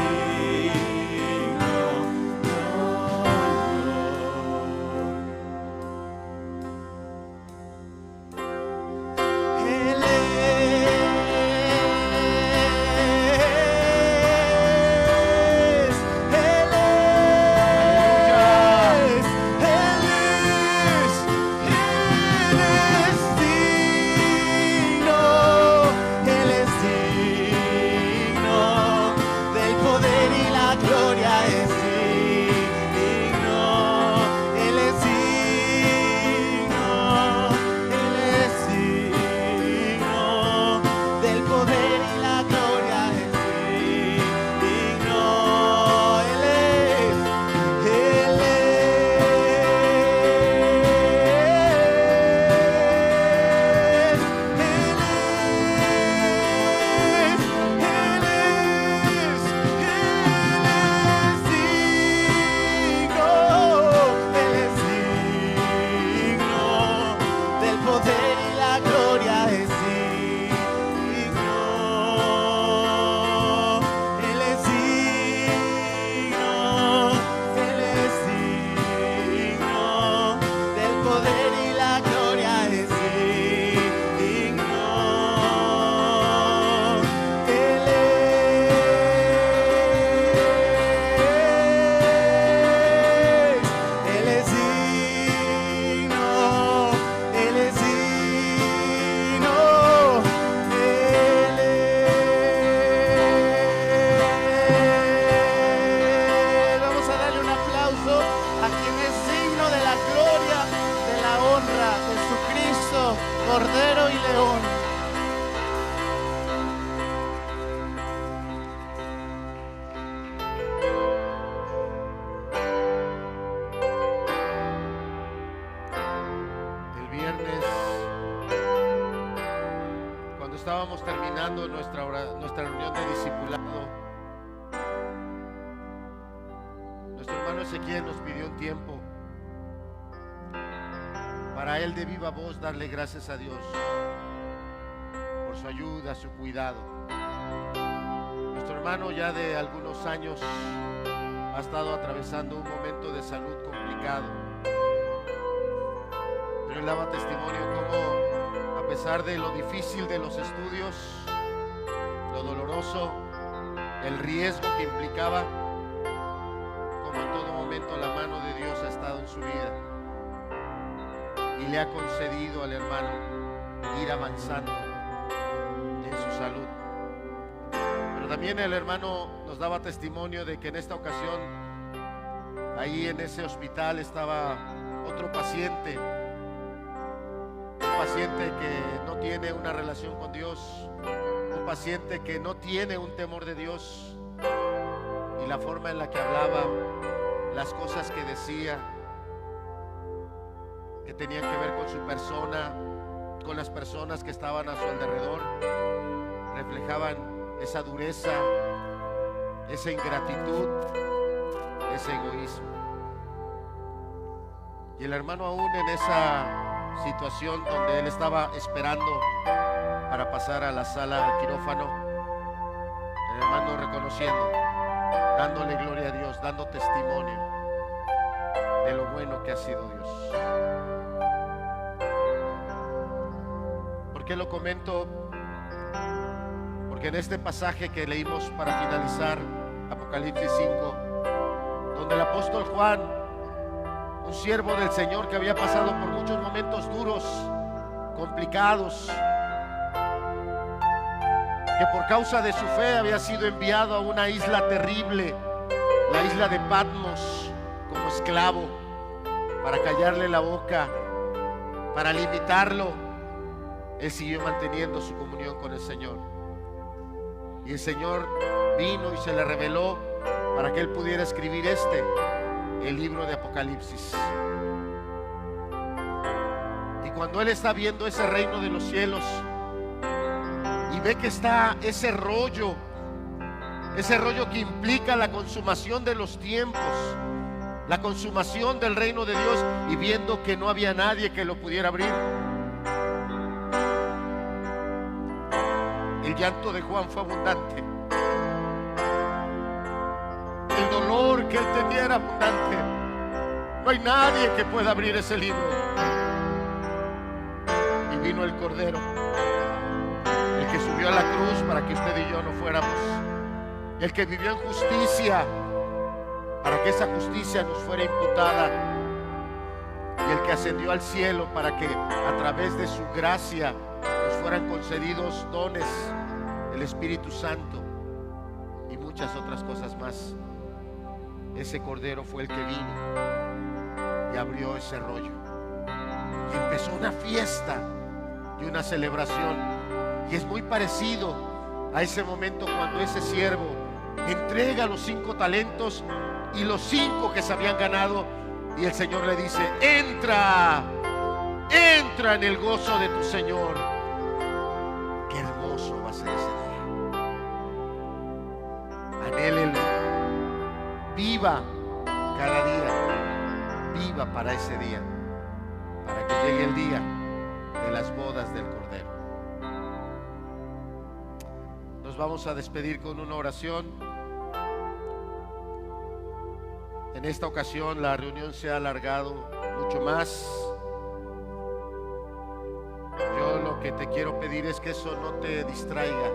Él es, Cordero y León. El viernes, cuando Cuando estábamos terminando nuestra reunión de discipulado, nuestro hermano Ezequiel nos pidió un tiempo para él de viva voz darle gracias a Dios por su ayuda, su cuidado. Nuestro hermano ya de algunos años ha estado atravesando un momento de salud complicado, pero él daba testimonio como a pesar de lo difícil de los estudios, lo doloroso, el riesgo que implicaba, como en todo momento la mano de Dios ha estado en su vida y le ha concedido al hermano ir avanzando en su salud. Pero también el hermano nos daba testimonio de que en esta ocasión, ahí en ese hospital estaba otro paciente, un paciente que no tiene una relación con Dios, un paciente que no tiene un temor de Dios, y la forma en la que hablaba, las cosas que decía, que tenían que ver con su persona, con las personas que estaban a su alrededor, reflejaban esa dureza, esa ingratitud, ese egoísmo. Y el hermano, aún en esa situación donde él estaba esperando para pasar a la sala al quirófano, el hermano reconociendo, dándole gloria a Dios, dando testimonio de lo bueno que ha sido Dios. ¿Por qué lo comento? Porque en este pasaje que leímos para finalizar, Apocalipsis 5, donde el apóstol Juan, un siervo del Señor que había pasado por muchos momentos duros, complicados, que por causa de su fe había sido enviado a una isla terrible, la isla de Patmos, como esclavo, para callarle la boca, para limitarlo. Él siguió manteniendo su comunión con el Señor. Y el Señor vino y se le reveló para que él pudiera escribir el libro de Apocalipsis. Y cuando él está viendo ese reino de los cielos y ve que está ese rollo que implica la consumación de los tiempos, la consumación del reino de Dios, y viendo que no había nadie que lo pudiera abrir, el llanto de Juan fue abundante. El dolor que él tenía era abundante. No hay nadie que pueda abrir ese libro. Y vino el Cordero, el que subió a la cruz para que usted y yo no fuéramos, el que vivió en justicia para que esa justicia nos fuera imputada, y el que ascendió al cielo para que a través de su gracia nos fueran concedidos dones, el Espíritu Santo y muchas otras cosas más. Ese Cordero fue el que vino y abrió ese rollo, y empezó una fiesta y una celebración. Y es muy parecido a ese momento cuando ese siervo entrega los 5 talentos y los 5 que se habían ganado, y el Señor le dice: entra en el gozo de tu Señor. Qué hermoso va a ser ese día. Anhélelo, viva cada día, viva para ese día, para que llegue el día de las bodas del Cordero. Nos vamos a despedir con una oración. En esta ocasión la reunión se ha alargado mucho más. Yo lo que te quiero pedir es que eso no te distraiga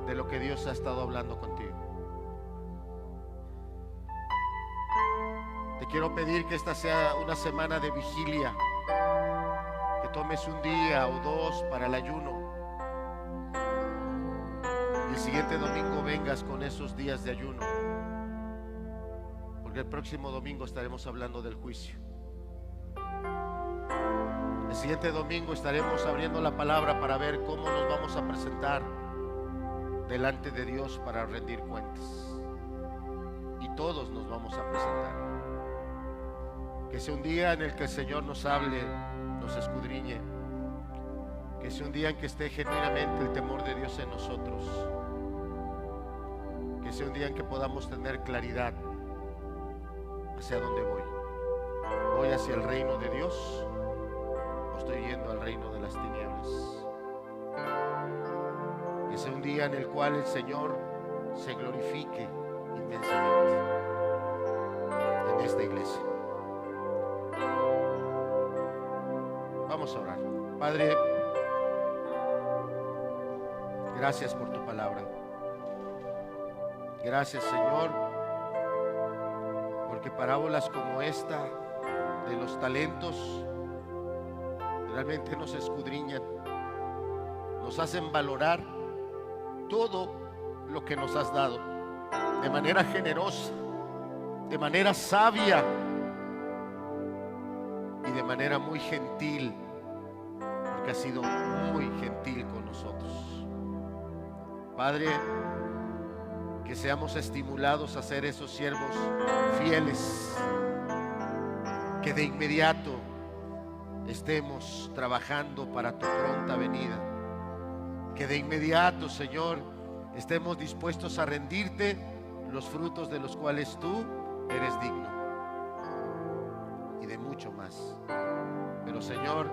de lo que Dios ha estado hablando contigo. Te quiero pedir que esta sea una semana de vigilia, que tomes un día o 2 para el ayuno, y el siguiente domingo vengas con esos días de ayuno, porque el próximo domingo estaremos hablando del juicio. El siguiente domingo estaremos abriendo la palabra para ver cómo nos vamos a presentar delante de Dios para rendir cuentas, y todos nos vamos a presentar. Que sea un día en el que el Señor nos hable, nos escudriñe, Que sea un día en que esté genuinamente el temor de Dios en nosotros. Que sea un día en que podamos tener claridad hacia dónde voy. ¿Voy hacia el reino de Dios o estoy yendo al reino de las tinieblas? Que sea un día en el cual el Señor se glorifique inmensamente en esta iglesia. Vamos a orar. Padre, gracias por tu palabra. Gracias, Señor, porque parábolas como esta de los talentos realmente nos escudriñan, nos hacen valorar todo lo que nos has dado de manera generosa, de manera sabia y de manera muy gentil, porque has sido muy gentil con nosotros. Padre, que seamos estimulados a ser esos siervos fieles, que de inmediato estemos trabajando para tu pronta venida, que de inmediato, Señor, estemos dispuestos a rendirte los frutos de los cuales tú eres digno, y de mucho más. Pero, Señor,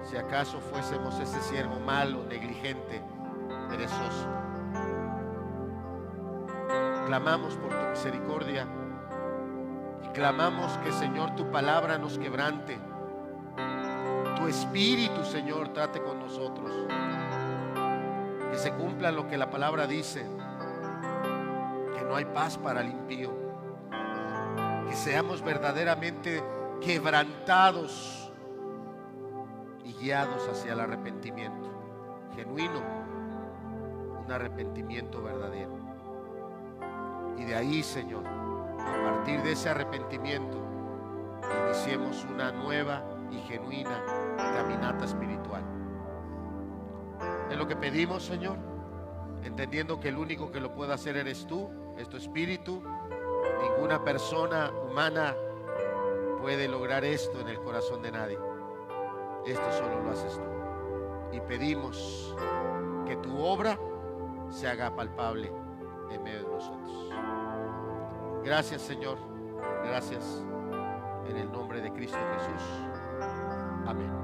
si acaso fuésemos ese siervo malo, negligente, perezoso, clamamos por tu misericordia y clamamos que, Señor, tu palabra nos quebrante, tu espíritu, Señor, trate con nosotros, que se cumpla lo que la palabra dice, que no hay paz para el impío, que seamos verdaderamente quebrantados y guiados hacia el arrepentimiento genuino, un arrepentimiento verdadero. Y de ahí, Señor, a partir de ese arrepentimiento, iniciemos una nueva y genuina caminata espiritual. Es lo que pedimos, Señor, entendiendo que el único que lo puede hacer eres tú, es tu espíritu. Ninguna persona humana puede lograr esto en el corazón de nadie. Esto solo lo haces tú. Y pedimos que tu obra se haga palpable en medio de nosotros. Gracias, Señor. Gracias. En el nombre de Cristo Jesús. Amén.